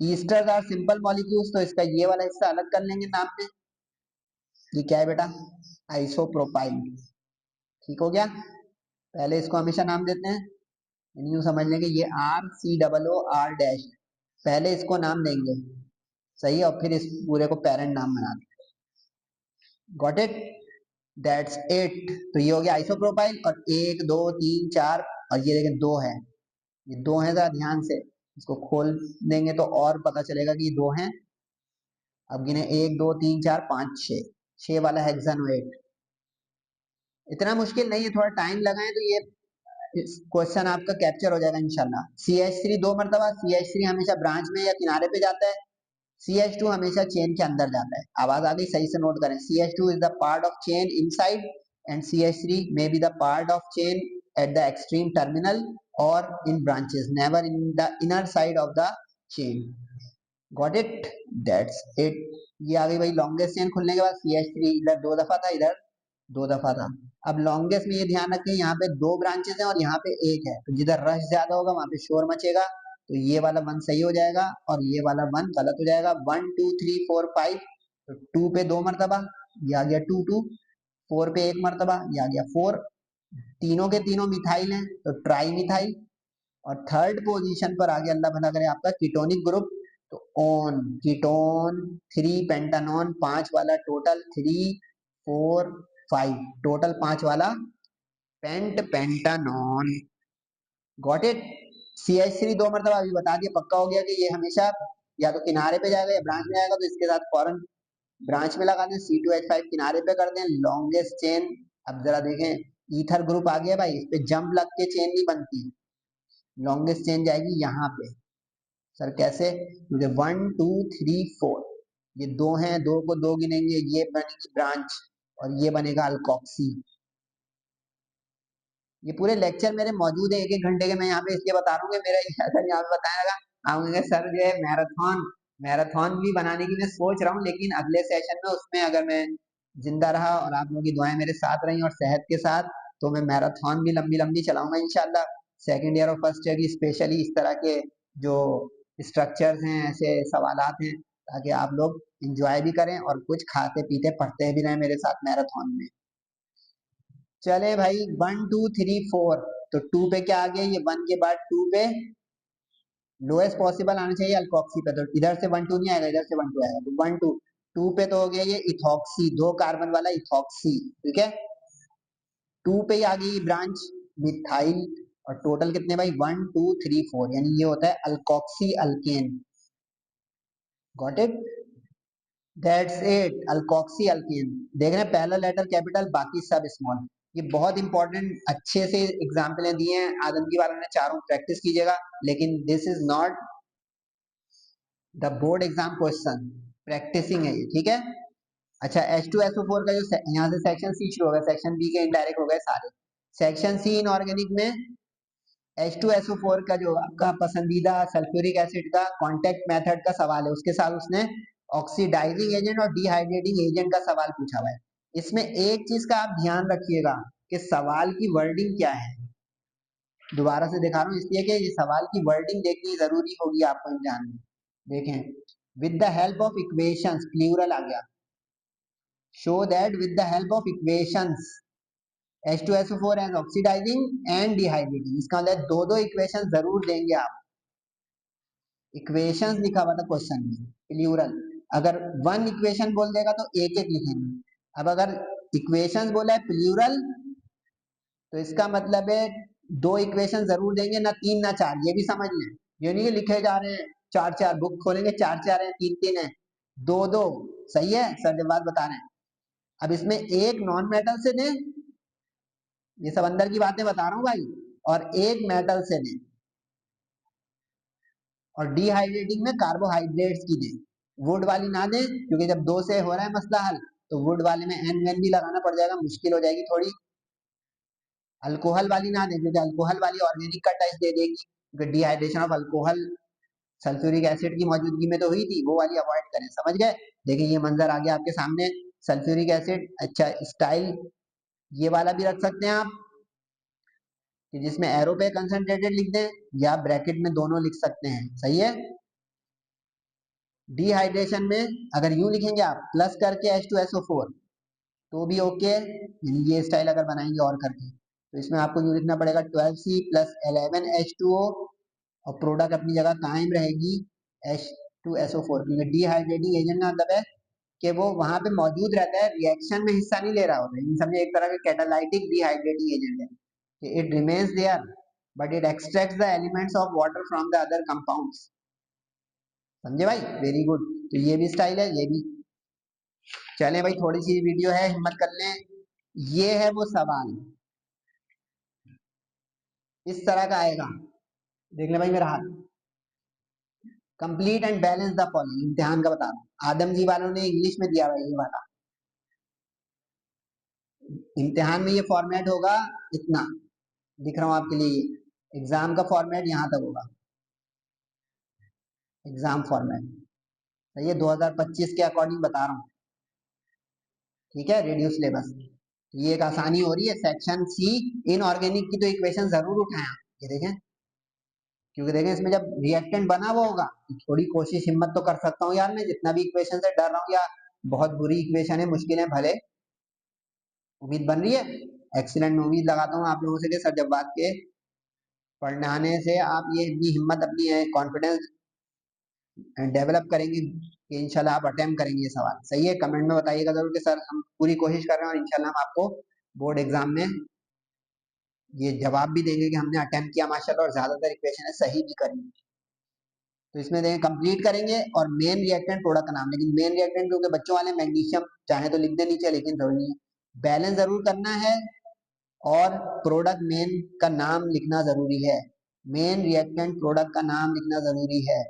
ईस्टर्स आर सिंपल मॉलिक्यूल्स, तो इसका ये वाला हिस्सा अलग कर लेंगे नाम में। ये क्या है बेटा? आइसोप्रोपाइल। ठीक हो गया। पहले इसको हमेशा नाम देते हैं, यूं समझ लेंगे ये RCOOR डैश, पहले इसको नाम देंगे, सही है, और फिर इस पूरे को पेरेंट नाम बना देंगे। Got it? That's it. तो ये हो गया आइसोप्रोपाइल। और 1 2 3 4 और ये देखें 2 है, ये 2 है, जरा ध्यान से इसको खोल देंगे तो और पता चलेगा कि ये 2 हैं। अब गिने 1 2 3 4 5 6, 6 वाला हेक्सानोएट। इतना मुश्किल नहीं है, थोड़ा टाइम लगाएं तो ये क्वेश्चन आपका कैप्चर हो जाएगा इंशाल्लाह। CH3 2 मरतबा, CH3 हमेशा ब्रांच में या किनारे पे जाता है, CH2 हमेशा चेन के अंदर जाता है। आवाज आ गई? सही से नोट करें। CH2 is the part of chain inside and CH3 may be the part of chain at the extreme terminal or in branches, never in the inner side of the chain. Got it? That's it. ये आ गई भाई लॉन्गेस्ट चेन खुलने के बाद। CH3 इधर 2 दफा था, इधर 2 दफा था। अब लॉन्गेस्ट में ये ध्यान रखें, यहाँ पे 2 ब्रांचेस हैं और यहाँ पे 1 है, तो जिधर रश ज्यादा होगा वहां पे शोर मचेगा, तो ये वाला 1 सही हो जाएगा और ये वाला 1 गलत हो जाएगा। 1 2 3 4 5, तो 2 पे 2 मरतबा, ये आ गया 2 2। 4 पे 1 मरतबा, ये आ गया 4। तीनों के तीनों मिथाइल हैं तो ट्राई मिथाइल। और 3rd पोजीशन पर आ गया, अल्लाह भला करे, आपका कीटोनिक ग्रुप तो ऑन कीटोन 3 पेंटानॉन 5 वाला टोटल 3 4 5 टोटल 5 वाला पेंटानॉन। Got it. CH3 दो मरतबा अभी बता दिया, पक्का हो गया कि ये हमेशा या तो किनारे पे जाएगा या ब्रांच में जाएगा, तो इसके साथ फौरन ब्रांच में लगा दें। C2H5 किनारे पे कर दें, लॉन्गेस्ट चेन। अब जरा देखें ईथर ग्रुप आ गया भाई, इस पे जंप लग के चेन नहीं बनती, लॉन्गेस्ट चेन जाएगी यहाँ पे। सर कैसे? मुझे 1 2 3 4 ये दो हैं, दो को दो गिनेंगे, ये बनेगी ब्रांच और ये बनेगा अल्कोक्सी। ये पूरे लेक्चर मेरे मौजूद है 1-1 घंटे के, मैं यहाँ पे इसलिए बता रहा हूँ कि मेरा अगर यहाँ पे बताया आऊंगे सर जो है मैराथन मैराथन भी बनाने की मैं सोच रहा हूँ, लेकिन अगले सेशन में उसमें अगर मैं जिंदा रहा और आप लोगों की दुआएं मेरे साथ रही और सेहत के साथ, तो मैं मैराथन भी लंबी लंबी चलाऊंगा इंशाल्लाह। सेकंड ईयर और फर्स्ट ईयर की स्पेशली इस तरह के जो स्ट्रक्चर्स हैं, ऐसे सवालात हैं, ताकि आप लोग इंजॉय भी करें और कुछ खाते पीते पढ़ते भी रहें मेरे साथ मैराथन में। चले भाई 1 2 3 4, तो 2 पे क्या आ गया? ये 1 के बाद 2 पे लोएस्ट पॉसिबल आना चाहिए अल्कोक्सी पे, तो इधर से 1 2 नहीं आएगा, इधर से 1 2 आएगा, तो 1 2 2 पे तो हो गया ये इथॉक्सी, 2 कार्बन वाला इथॉक्सी, ठीक है। 2 पे ही आ गई ब्रांच मिथाइल, और टोटल कितने भाई? 1 2 3 4, यानी ये होता है alkoxy alkane. Got it. That's it, alkoxy alkane. देख रहे हैं, पहला लेटर कैपिटल बाकी सब स्मॉल। ये बहुत इंपॉर्टेंट अच्छे से एग्जाम्पल दिए हैं आदमजी वालों ने, चारों प्रैक्टिस कीजिएगा, लेकिन this is not the board exam question, practising है ये, ठीक है। अच्छा H2SO4 का जो यहाँ से सेक्शन सी शुरू होगा, सेक्शन बी के इनडायरेक्ट हो गए सारे। सेक्शन सी इनऑर्गेनिक में H2SO4 का जो आपका पसंदीदा सल्फ्यूरिक एसिड का कांटेक्ट मेथड का सवाल है, उसके साथ उसने ऑक्सीडाइजिंग एजेंट और डिहाइड्रेटिंग एजेंट का सवाल पूछा हुआ है। इसमें एक चीज का आप ध्यान रखिएगा कि सवाल की वर्डिंग क्या है। दोबारा से दिखा रहा हूँ इसलिए कि ये सवाल की वर्डिंग देखनी जरूरी होगी आपको इम्तिहान में। देखें, with the help of equations, plural आ गया। Show that with the help of equations H2SO4 as oxidising and dehydrating, इसका मतलब दो दो इक्वेशन जरूर देंगे आप। इक्वेशंस लिखा हुआ था क्वेश्चन में, प्लूरल। अगर वन इक्वेशन बोल देगा तो एक एक लिखेंगे। अब अगर इक्वेशंस बोला है प्लूरल, तो इसका मतलब है दो इक्वेशन जरूर देंगे, ना तीन ना चार, ये भी समझ लें। ये नहीं कि लिखे जा रहे हैं चार चार, बुक खोलेंगे चार चार है, तीन तीन है, दो दो। सही है सर, जब बात बता रहे हैं। अब इसमें एक नॉन मेटल से दें, ये सब अंदर की बातें बता रहा हूँ भाई, और एक मेटल से दें, और डिहाइड्रेटिंग में कार्बोहाइड्रेट्स की दें। वुड वाली ना दें, क्योंकि जब दो से हो रहा है मसला हल, तो वुड वाले में एन वेन भी लगाना पड़ जाएगा, मुश्किल हो जाएगी थोड़ी। अल्कोहल वाली ना दें, क्योंकि अल्कोहल वाली ऑर्गेनिक का टच दे देगी, क्योंकि dehydration of alcohol sulphuric acid की मौजूदगी में तो हुई थी, वो वाली अवॉइड करें। समझ गए? देखिए ये मंजर आ गया आपके सामने, सल्फ्यूरिक एसिड। अच्छा स्टाइल ये वाला भी रख सकते हैं आप, कि जिसमें एरो पे कंसंट्रेटेड लिख दें, या ब्रैकेट में दोनों लिख सकते हैं। सही है। डिहाइड्रेशन में अगर यूं लिखेंगे आप प्लस करके H2SO4 तो भी ओके है, यानी ये स्टाइल अगर बनाएंगे और करके, तो इसमें आपको यूं लिखना पड़ेगा 12C प्लस 11H2O, और प्रोडक्ट अपनी जगह कायम रहेगी H2SO4, क्योंकि डिहाइड्रेटिंग एजेंट का मतलब है कि वो वहां पे मौजूद रहता है, रिएक्शन में हिस्सा नहीं ले रहा होता है। समझे, एक तरह का कैटालाइटिक डिहाइड्रेटिंग एजेंट है, कि it remains there but it extracts the elements of water from the other compounds. समझे भाई, वेरी गुड। तो ये भी स्टाइल है, ये भी। चलें भाई, थोड़ी सी वीडियो है, हिम्मत कर लें। ये है वो सवाल, इस तरह का आएगा। देख ले भाई मेरा हाथ। Complete and balance the following, इम्तिहान का बता रहा हूँ, आदम जी वालों ने इंग्लिश में दिया हुआ ये वाला। इम्तिहान में ये फॉर्मेट होगा, इतना दिख रहा हूँ आपके लिए। एग्जाम का फॉर्मेट यहाँ तक होगा, एग्जाम फॉर्मेट। तो ये 2025 के अकॉर्डिंग बता रहा हूँ, ठीक है, रेडियो सिलेबस। ये एक आसानी हो रही है। सेक्शन सी इनऑर्गेनिक की तो इक्वेशन जरूर उठाएं आप, ये देखें, क्योंकि देखें इसमें जब रिएक्टेंट बना हुआ होगा, तो थोड़ी कोशिश हिम्मत तो कर सकता हूँ यार, मैं जितना भी इक्वेशन से डर रहा हूँ, या बहुत बुरी इक्वेशन है, मुश्किल है, भले उम्मीद बन रही है। एक्सीलेंट उम्मीद लगाता हूँ आप लोगों से कि सर जब बात के पढ़ाने से आप ये इतनी हिम्मत अपनी है, कॉन्फिडेंस डेवलप करेंगे कि इंशाल्लाह आप अटेम्प्ट करेंगे ये सवाल। सही है, कमेंट में बताइएगा जरूर कि सर हम पूरी कोशिश कर रहे हैं और इंशाल्लाह हम आपको बोर्ड एग्जाम में ये जवाब भी देंगे कि हमने अटेम्प्ट किया माशाल्लाह और ज्यादातर इक्वेशन है सही भी करी। तो इसमें देखें कंप्लीट करेंगे और मेन रिएक्टेंट प्रोडक्ट का नाम, लेकिन मेन रिएक्टेंट क्योंकि बच्चों वाले मैग्नीशियम चाहे तो लिख दे नीचे, लेकिन जरूरी नहीं है। बैलेंस जरूर करना है और प्रोडक्ट मेन का नाम लिखना जरूरी है। मेन रिएक्टेंट प्रोडक्ट का नाम लिखना जरूरी है,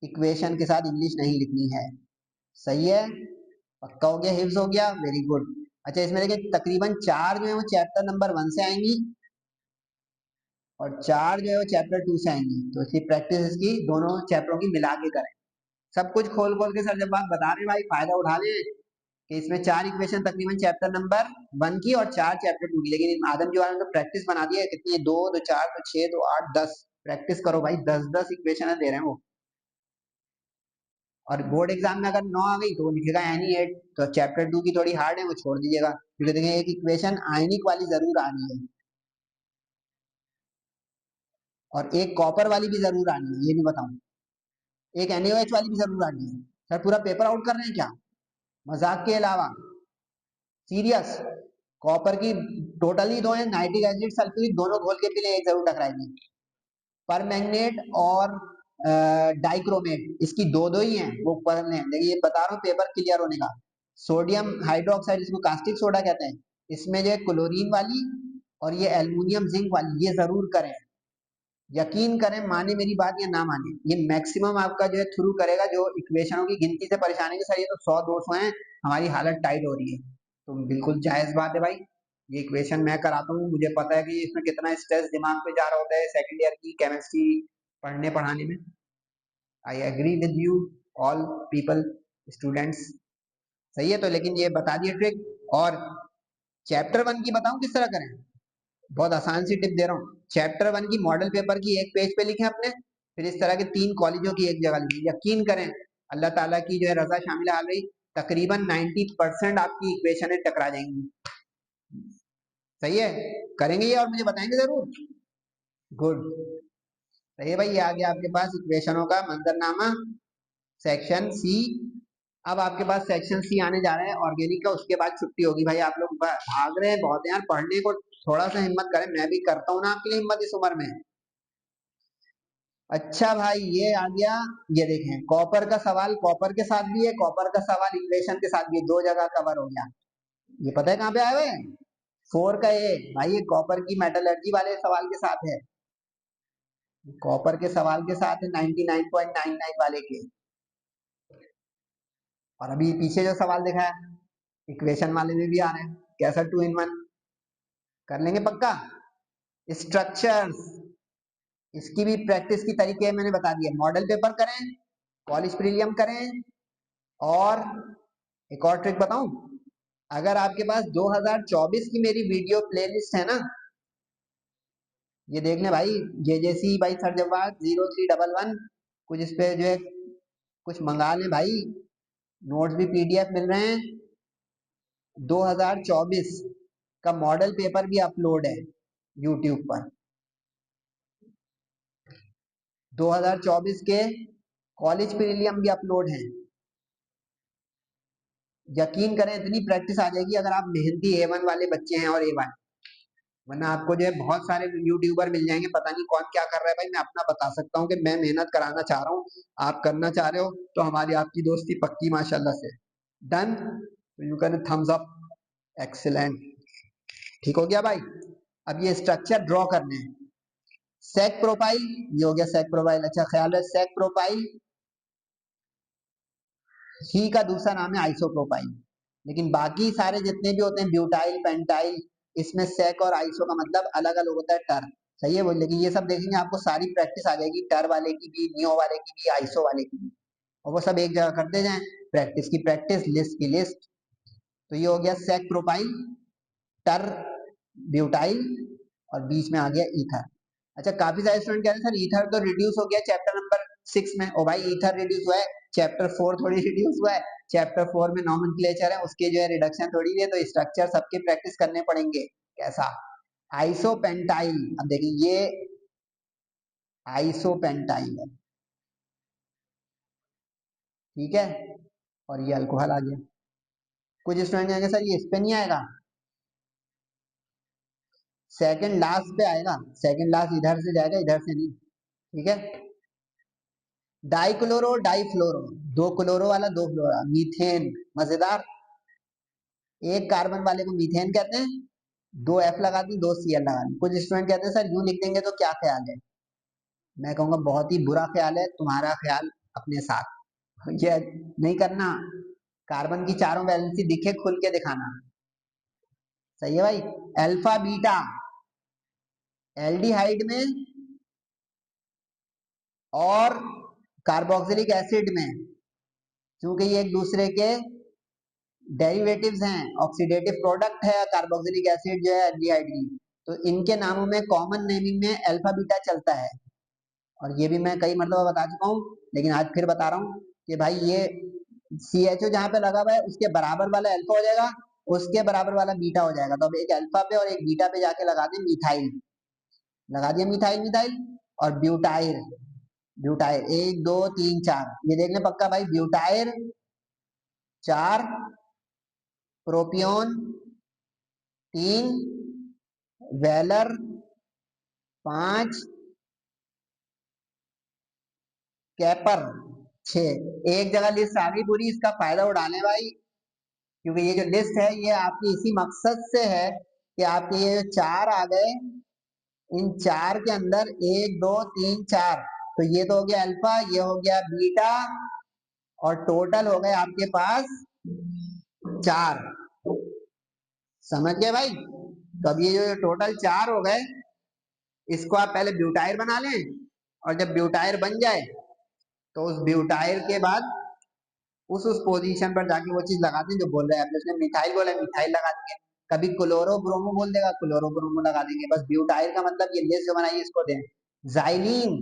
इक्वेशन के साथ इंग्लिश नहीं लिखनी है। सही है, पक्का हो गया, हिफ्स हो गया, वेरी गुड। अच्छा इसमें देखिए तकरीबन 4 जो है वो चैप्टर नंबर 1 से आएंगी और 4 जो है वो चैप्टर 2 से आएंगी। तो इसकी प्रैक्टिस इसकी दोनों चैप्टरों की मिला के करें। सब कुछ खोल खोल के सर जब आप बता रहे हैं भाई फायदा उठा ले कि इसमें 4 इक्वेशन तकरीबन चैप्टर नंबर 1 की और 4 चैप्टर 2 की, लेकिन आदम जी वाले ने तो प्रैक्टिस बना दी है। कितनी है, 2 2 4 2 6 2 8 10। प्रैक्टिस करो भाई, 10 इक्वेशन दे रहे हैं वो। और बोर्ड एग्जाम में अगर 9 आ गई तो वो लिखेगा एनी 8, तो चैप्टर 2 की थोड़ी हार्ड है वो छोड़ दीजिएगा, क्योंकि देखिए एक इक्वेशन आयनिक वाली जरूर आ रही है और एक कॉपर वाली भी जरूर आ रही है, ये भी बताऊं, एक NaOH वाली भी जरूर आ रही है। सर पूरा पेपर आउट कर रहे हैं क्या, मजाक के अलावा सीरियस? कॉपर की टोटली दो है, नाइट्रिक एसिड सल्फ्यूरिक दोनों घोल के पीले, एक जरूर टकराएगी। पर मैग्नेट और डाइक्रोमेट इसकी दो दो ही हैं, वो पढ़ने हैं, लेकिन ये बता रहा हूँ पेपर क्लियर होने का। सोडियम हाइड्रोक्साइड इसको कास्टिक सोडा कहते हैं, इसमें जो है क्लोरीन वाली और ये एल्युमिनियम जिंक वाली, ये जरूर करें। यकीन करें, माने मेरी बात या ना माने, ये मैक्सिमम आपका जो है थ्रू करेगा। जो इक्वेशनों की गिनती से परेशानी के सर ये तो 100 200 हैं, हमारी हालत टाइट हो रही है, तो बिल्कुल जायज बात है भाई। ये इक्वेशन मैं कराता हूँ, मुझे पता है कि इसमें कितना स्ट्रेस दिमाग पे जा रहा होता है सेकंड ईयर की केमिस्ट्री पढ़ने पढ़ाने में। I agree with you all people students. सही है, तो लेकिन ये बता दिए ट्रिक। और चैप्टर 1 की बताऊं किस तरह करें, बहुत आसान सी टिप दे रहा हूँ। चैप्टर 1 की मॉडल पेपर की एक पेज पे लिखें अपने, फिर इस तरह के 3 कॉलेजों की एक जगह लिखें। यकीन करें अल्लाह ताला की जो है रजा शामिल आ गई, तकरीबन 90% आपकी इक्वेशन टकरा जाएंगी। सही है, करेंगे ये और मुझे बताएंगे जरूर। गुड, सही है भाई, ये आ गया आपके पास इक्वेशनों का मंजरनामा सेक्शन सी। अब आपके पास सेक्शन सी आने जा रहा है ऑर्गेनिक का, उसके बाद छुट्टी होगी भाई। आप लोग भाग रहे हैं बहुत यार पढ़ने को, थोड़ा सा हिम्मत करें, मैं भी करता हूँ ना आपके लिए हिम्मत इस उम्र में। अच्छा भाई ये आ गया, ये देखें कॉपर का सवाल कॉपर के साथ भी है, कॉपर का सवाल इक्वेशन के साथ भी है, दो जगह कवर हो गया। ये पता है कहाँ पे आए हुए हैं, 4 का ए भाई, ये कॉपर की मेटलर्जी वाले सवाल के साथ है, कॉपर के सवाल के साथ है 99.99 वाले के। और अभी पीछे जो सवाल देखा है इक्वेशन वाले में भी आ रहे हैं, कैसा 2 in 1 कर लेंगे पक्का। स्ट्रक्चर्स, इसकी भी प्रैक्टिस की तरीके मैंने बता दिया, मॉडल पेपर करें, कॉलेज प्रीलियम करें, और एक और ट्रिक बताऊं, अगर आपके पास 2024 की मेरी वीडियो प्लेलिस्ट है ना, ये देख लें भाई, ये जैसी भाई सर जवाब 0311 कुछ इस पे जो है कुछ मंगा लें भाई, नोट्स भी PDF मिल रहे हैं। 2024 का मॉडल पेपर भी अपलोड है यूट्यूब पर, 2024 के कॉलेज प्रीलियम भी अपलोड हैं। यकीन करें इतनी प्रैक्टिस आ जाएगी अगर आप मेहनती A1 वाले बच्चे हैं और A1, वरना आपको जो है बहुत सारे यूट्यूबर मिल जाएंगे, पता नहीं कौन क्या कर रहा है भाई। मैं अपना बता सकता हूँ कि मैं मेहनत कराना चाह रहा हूँ, आप करना चाह रहे हो तो हमारी आपकी दोस्ती पक्की माशाल्लाह से। Done, you can thumbs up, excellent, ठीक हो गया भाई। अब ये स्ट्रक्चर ड्रॉ करने हैं, सेक प्रोफाइल, ये हो गया सेक प्रोफाइल। अच्छा ख्याल है सेक प्रोफाइल ही का दूसरा नाम है आइसोप्रोपाइल, लेकिन बाकी सारे जितने भी होते हैं ब्यूटाइल पेंटाइल, इसमें सेक और आइसो का मतलब अलग अलग होता है, टर। सही है वो, लेकिन ये सब देखेंगे आपको सारी प्रैक्टिस आ जाएगी, टर वाले की भी, नियो वाले की भी, आइसो वाले की भी, और वो सब एक जगह करते जाएं, प्रैक्टिस की प्रैक्टिस, लिस्ट की लिस्ट। तो ये हो गया सेक प्रोपाइल, टर, ब्यूटाइल, और बीच में आ गया ईथर। अच्छा काफी सारे स्टूडेंट कह रहे हैं सर ईथर तो रिड्यूस हो गया चैप्टर नंबर 6 में। ओ भाई ईथर रिड्यूस हुआ है, चैप्टर 4 थोड़ी रिड्यूस हुआ है, चैप्टर 4 में नॉमेनक्लेचर है, उसके जो है रिडक्शन थोड़ी है, तो स्ट्रक्चर सबके प्रैक्टिस करने पड़ेंगे। कैसा आइसोपेंटाइल, अब देखिए ये आइसोपेंटाइल है, ठीक है। और ये अल्कोहल आ गया। कुछ स्टूडेंट आएंगे सर ये इस पे नहीं आएगा, सेकंड लास्ट पे आएगा, सेकंड लास्ट इधर से जाएगा, इधर से नहीं, ठीक है। डाइक्लोरो डाइफ्लोरो, दो क्लोरो वाला दो फ्लोरो, मीथेन, मजेदार। एक कार्बन वाले को मीथेन कहते हैं, दो एफ लगा दी, दो सी एल लगा दी। कुछ स्टूडेंट कहते हैं सर यूं लिख देंगे तो क्या ख्याल है, मैं कहूंगा बहुत ही बुरा ख्याल है, तुम्हारा ख्याल अपने साथ ये नहीं करना। कार्बन की चारों वैलेंसी दिखे खुल के दिखाना, सही है भाई। अल्फा बीटा एल्डिहाइड में और कार्बोक्सिलिक एसिड में, क्योंकि ये एक दूसरे के डेरिवेटिव्स हैं, ऑक्सीडेटिव प्रोडक्ट है कार्बोक्सिलिक एसिड जो है एल्डिहाइड की, तो इनके नामों में कॉमन नेमिंग में अल्फा बीटा चलता है। और ये भी मैं कई मरतबा बता चुका हूँ, लेकिन आज फिर बता रहा हूँ कि भाई ये सी एच ओ जहाँ पे लगा हुआ है उसके बराबर वाला अल्फा हो जाएगा, उसके बराबर वाला बीटा हो जाएगा। तो अब एक अल्फा पे और एक बीटा पे जाके लगा दें मिथाइल, लगा दिया मिथाइल मिथाइल। और ब्यूटाइल, ब्यूटाइल एक दो तीन चार, ये देख लें पक्का भाई, ब्यूटाइल चार, प्रोपियोन तीन, वेलर पांच, कैपर छह। एक जगह लिस्ट आ गई पूरी, इसका फायदा उठाने भाई, क्योंकि ये जो लिस्ट है ये आपकी इसी मकसद से है कि आपके ये जो चार आ गए, इन चार के अंदर एक दो तीन चार, तो ये तो हो गया अल्फा, ये हो गया बीटा, और टोटल हो गए आपके पास चार। समझ गए भाई। तो अब ये जो टोटल चार हो गए, इसको आप पहले ब्यूटाइल बना लें, और जब ब्यूटाइल बन जाए तो उस ब्यूटाइल के बाद उस पोजीशन पर जाके वो चीज लगाते हैं जो बोल रहे हैं। उसने मिथाइल बोला मिथाइल लगा देंगे, कभी क्लोरो ब्रोमो बोल देगा क्लोरो ब्रोमो लगा देंगे, बस ब्यूटाइल का मतलब ये लिस्ट जो बनाई इसको दें। जाइलीन,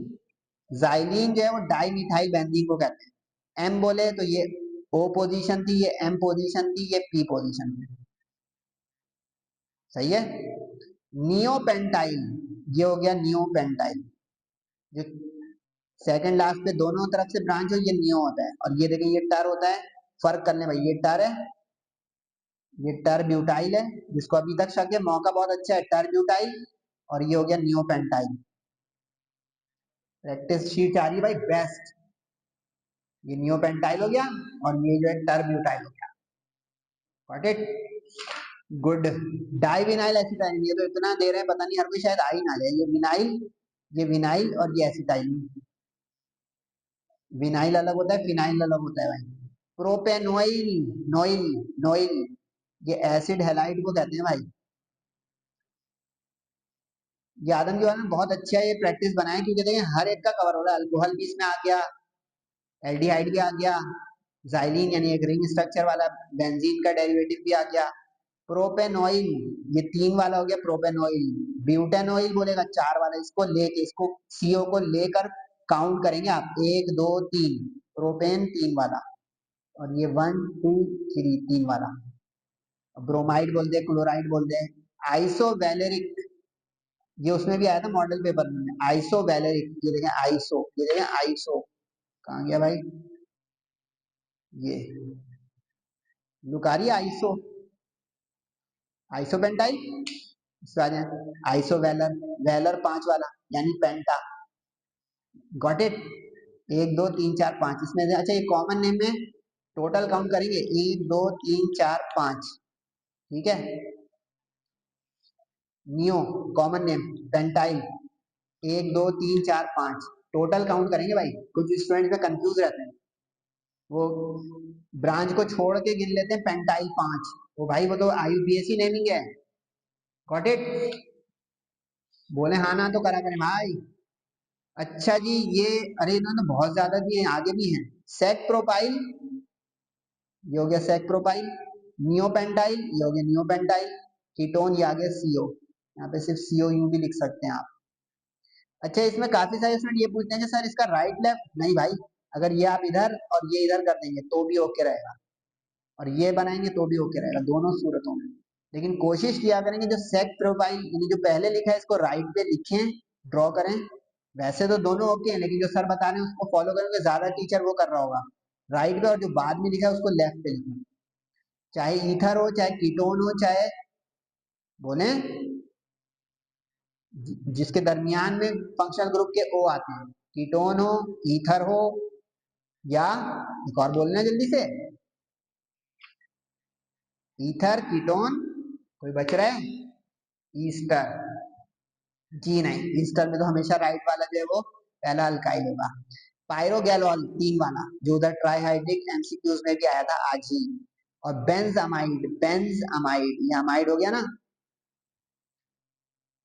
जाइलीन जो है वो डाई मिथाइल बेंजीन को कहते हैं। एम बोले तो ये ओ पोजीशन थी, ये एम पोजीशन थी, ये पी पोजीशन थी, सही है। नियोपेंटाइल, ये हो गया नियोपेंटाइल, जो सेकंड लास्ट पे दोनों तरफ से ब्रांच हो ये नियो होता है। और ये देखिए ये टर होता है, फर्क करने भाई, ये टर है, ये टर ब्यूटाइल है, जिसको अभी तक शक है, मौका बहुत अच्छा है, टर ब्यूटाइल। और ये हो गया नियोपेंटाइल। प्रैक्टिस शीट आ रही है भाई बेस्ट। ये नियोपेंटाइल हो गया, और ये जो है टर ब्यूटाइल हो गया, गॉट इट, गुड। डाइविनाइल एसिटाइल, ये तो इतना दे रहे हैं पता नहीं हर कोई शायद आ ही ना जाए। ये विनाइल, ये विनाइल, और ये एसिटाइल। विनाइल अलग होता है, फिनाइल अलग होता है भाई। प्रोपेनोइल, नोइल, नोइल, ये एसिड हैलाइड को कहते हैं भाई। ये आदम के बारे में बहुत अच्छा है, ये प्रैक्टिस बनाए, क्योंकि देखिए हर एक का कवर हो रहा है। अल्कोहल भी इसमें आ गया, एल्डिहाइड भी आ गया, जाइलीन यानी एक रिंग स्ट्रक्चर वाला बेंजीन का डेरिवेटिव भी आ गया। प्रोपेनॉइल, ये तीन वाला हो गया प्रोपेनॉइल। ब्यूटेनॉइल बोलेगा चार वाला, इसको लेके, इसको सीओ को लेकर काउंट करेंगे आप, एक दो तीन, प्रोपेन तीन वाला, और ये वन टू थ्री तीन वाला। ब्रोमाइड बोलते हैं, क्लोराइड बोलते हैं। आइसोवैलेरिक, ये उसमें भी आया था मॉडल पेपर में, आइसोवैलेरिक, ये देखें आइसो, ये देखें आइसो, कहाँ गया भाई, ये लुकारी आइसो, आइसोपेंटाइल, आइसो वेलर, वेलर पांच वाला यानी पेंटा, गॉट इट। एक दो तीन चार पांच, इसमें से अच्छा ये कॉमन नेम में टोटल काउंट करेंगे, एक दो तीन चार पांच, ठीक है। नियो कॉमन नेम, पेंटाइल, एक दो तीन चार पांच, टोटल काउंट करेंगे भाई। कुछ स्टूडेंट में कंफ्यूज रहते हैं, वो ब्रांच को छोड़ के गिन लेते हैं पेंटाइल पांच, वो भाई वो तो आईयूपीएसी नेमिंग है, गॉट इट। बोले हाँ ना तो करा करें भाई। अच्छा जी, ये अरे इन्होंने बहुत ज्यादा दिए हैं, आगे भी हैं। सेक प्रोपाइल, ये हो गया सेक प्रोपाइल। नियोपेंटाइल, ये हो गया नियोपेंटाइल। कीटोन, ये आ गया सीओ, यहाँ पे सिर्फ सीओ यू भी लिख सकते हैं आप। अच्छा इसमें काफी सारे स्टूडेंट ये पूछते हैं कि सर इसका राइट लेफ्ट, नहीं भाई, अगर ये आप इधर और ये इधर कर देंगे तो भी ओके रहेगा, और ये बनाएंगे तो भी ओके रहेगा, दोनों सूरतों में। लेकिन कोशिश किया करेंगे जो सेक प्रोफाइल यानी जो पहले लिखा है इसको राइट पे लिखें, ड्रॉ करें, वैसे तो दोनों ओके हैं, लेकिन जो सर बता रहे हैं उसको फॉलो करोगे ज्यादा टीचर वो कर रहा होगा राइट पे, और जो बाद में लिखा है उसको लेफ्ट पे लिखना। चाहे ईथर हो, चाहे कीटोन हो, चाहे बोले जिसके दरमियान में फंक्शनल ग्रुप के ओ आते हैं, कीटोन हो, ईथर हो, या एक और बोलना जल्दी से, ईथर, कीटोन, कोई बच रहा है, ईस्टर। जी नहीं, ईस्टर में तो हमेशा राइट वाला जो है वो पहला अल्काइल होगा। पायरोगैलॉल 3 वाला जो उधर ट्राईहाइड्रिक एमसीक्यूज में भी आया था आज ही। और बेंजामाइड, बेंजामाइड, ये अमाइड हो गया ना,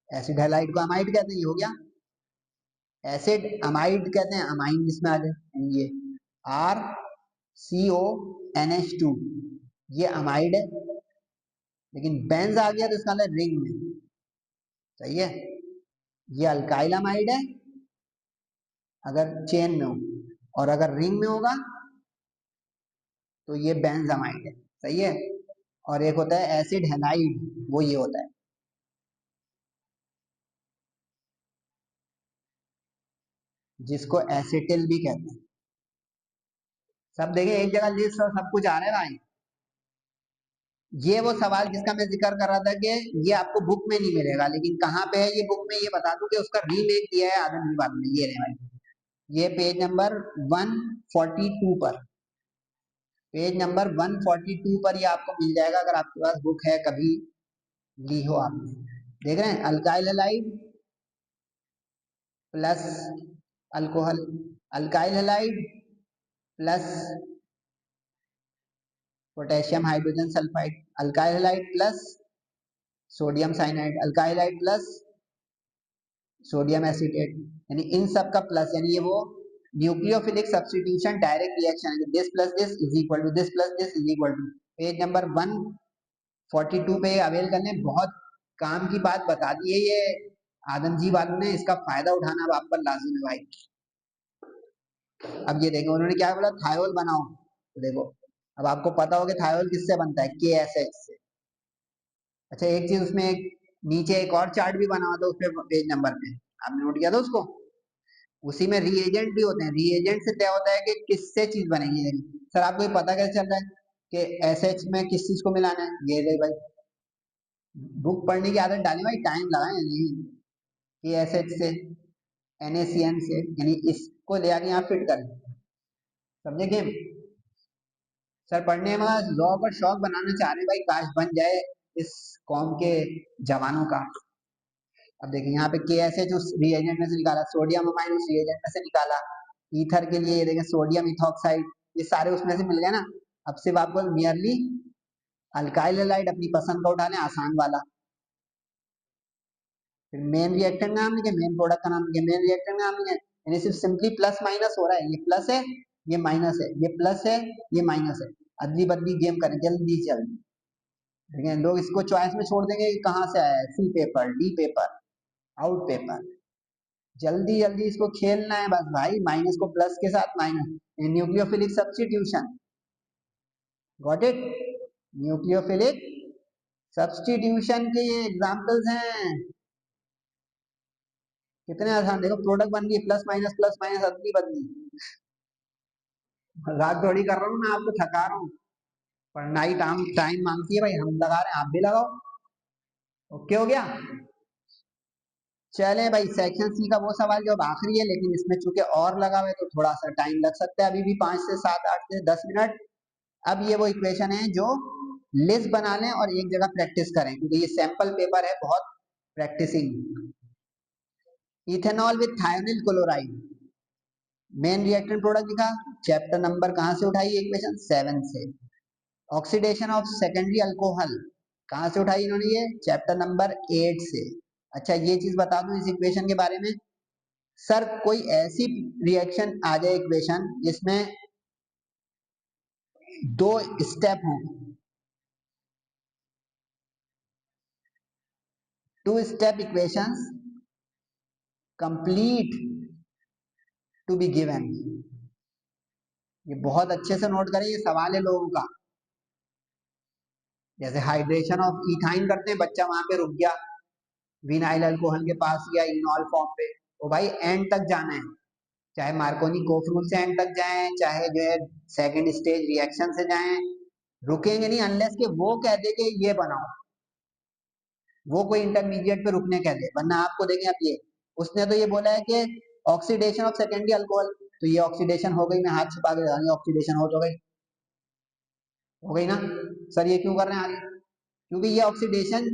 एसिड हैलाइड को अमाइड कहते हैं, ये हो गया। एसिड अमाइड कहते हैं, अमाइन जिसमें आ जाए, ये R C O N H two, ये अमाइड है। लेकिन बेंज आ गया तो इसका मतलब रिंग में, सही है, ये अल्काइल अमाइड है अगर चेन में हो, और अगर रिंग में होगा तो ये बेंजामाइड है, सही है। और एक होता है एसिड हैलाइड, वो ये होता है, जिसको एसिटिल भी कहते हैं। सब देखे एक जगह लिस्ट और सब कुछ आ रहा है भाई। ये वो सवाल जिसका मैं जिक्र कर रहा था कि ये आपको बुक में नहीं मिलेगा, लेकिन कहाँ पे है ये बुक में, ये बता दूं कि उसका रीमेक दिया है आदम बात में, ये रहे भाई, ये पेज नंबर 142 पर, पेज नंबर 142 पर ये आपको मिल जाएगा अगर आपके पास बुक है, कभी ली हो आपने। देख रहे हैं, alkyl halide plus alcohol, alkyl halide plus potassium hydrogen sulphide, alkyl halide plus sodium cyanide, alkyl halide plus sodium acetate, यानी इन सब का प्लस, यानी ये वो न्यूक्लियोफिलिक सब्स्टिट्यूशन डायरेक्ट रिएक्शन है, this plus this is equal to this plus this is equal to. Page number 142 पे अवेल करने, बहुत काम की बात बता दी है ये आदम जी वालों ने, इसका फायदा उठाना अब आप पर लाजिम है भाई। अब ये देखो उन्होंने क्या बोला, थायोल बनाओ, तो देखो अब आपको पता हो कि थायोल किससे बनता है, KSH से। अच्छा एक चीज उसमें एक नीचे एक और चार्ट भी बना हुआ था उसपे पेज नंबर पे, आपने नोट किया था उसको, उसी में रीएजेंट भी होते हैं, रीएजेंट से तय होता है कि किससे चीज बनेगी। सर आपको ये पता कैसे चल रहा है कि एसएच में किस चीज को मिलाना है, ये ले भाई, बुक पढ़ने की आदत डालें भाई, टाइम लगाएं नहीं, कि एसएच से NaCN से, यानी इसको ले आके यहाँ फिट करें, समझे गेम। सर पढ़ने में लॉ पर शौक बनाना चाह रहे हैं भाई, काश बन जाए इस कौम के जवानों का। अब देखिए यहाँ पे KSH उस रिएजेंट में से निकाला, सोडियम अमाइन उस रिएजेंट में से निकाला, ईथर के लिए ये देखें सोडियम इथॉक्साइड, ये सारे उसमें से मिल गए ना। अब सिर्फ आपको नियरली अल्काइल हैलाइड अपनी पसंद का उठा लें, आसान वाला। फिर मेन रिएक्टेंट का नाम लिखे, मेन प्रोडक्ट का नाम लिखे, मेन रिएक्टेंट का नाम लिखे, यानी सिर्फ सिंपली प्लस माइनस हो रहा है, ये प्लस है ये माइनस है, ये प्लस है ये माइनस है, अदली बदली गेम करें जल्दी से जल्दी। ठीक है, लोग इसको चॉइस में छोड़ देंगे कि कहाँ से आया है, C paper, D paper, out paper, जल्दी जल्दी इसको खेलना है बस भाई, माइनस को प्लस के साथ minus, nucleophilic substitution, got it, nucleophilic substitution के ये एग्जांपल्स हैं, कितने आसान, देखो प्रोडक्ट बन गई, प्लस माइनस अदली बदली, मजाक थोड़ी कर रहा हूँ मैं, आपको थका रहा हूँ, पढ़ाई टाइम टाइम मांगती है भाई, हम लगा रहे हैं आप भी लगाओ। ओके हो गया, चले भाई सेक्शन सी का वो सवाल जो अब आखिरी है, लेकिन इसमें चूंकि और लगा हुआ है तो थोड़ा सा टाइम लग सकता है, अभी भी 5 से 7 8 से 10 मिनट। अब ये वो इक्वेशन है जो लिस्ट बना लें और एक जगह प्रैक्टिस करें, क्योंकि ये सैंपल पेपर है, बहुत practising. Ethanol with thionyl chloride, main reactant product लिखा, चैप्टर नंबर कहाँ से उठाई, इक्वेशन 7 से। ऑक्सीडेशन ऑफ सेकेंडरी अल्कोहल कहाँ से उठाई इन्होंने, ये चैप्टर नंबर 8 से। अच्छा ये चीज बता दूं इस इक्वेशन के बारे में, सर कोई ऐसी रिएक्शन आ जाए इक्वेशन जिसमें 2 स्टेप हों, 2 step equations complete to be given, ये बहुत अच्छे से नोट करें, ये सवाल है लोगों का। जैसे हाइड्रेशन ऑफ इथाइन करते हैं, बच्चा वहां पे रुक गया, विनाइल अल्कोहल के पास या इनॉल फॉर्म पे, वो भाई एंड तक जाना है, चाहे मार्कोनी कोफ रूल से एंड तक जाएं, चाहे जो है सेकंड स्टेज रिएक्शन से जाएं, रुकेंगे नहीं अनलेस कि वो कह दे कि ये बनाओ, वो कोई इंटरमीडिएट पे रुकने कह दे। वरना आपको देखें अब ये उसने तो ये बोला है कि ऑक्सीडेशन ऑफ सेकेंडरी अल्कोहल, तो ये ऑक्सीडेशन हो गई, मैं हाथ छिपा के बता दूं, ऑक्सीडेशन हो तो गई, हो गई ना। सर ये क्यों कर रहे हैं आगे? क्योंकि ये ऑक्सीडेशन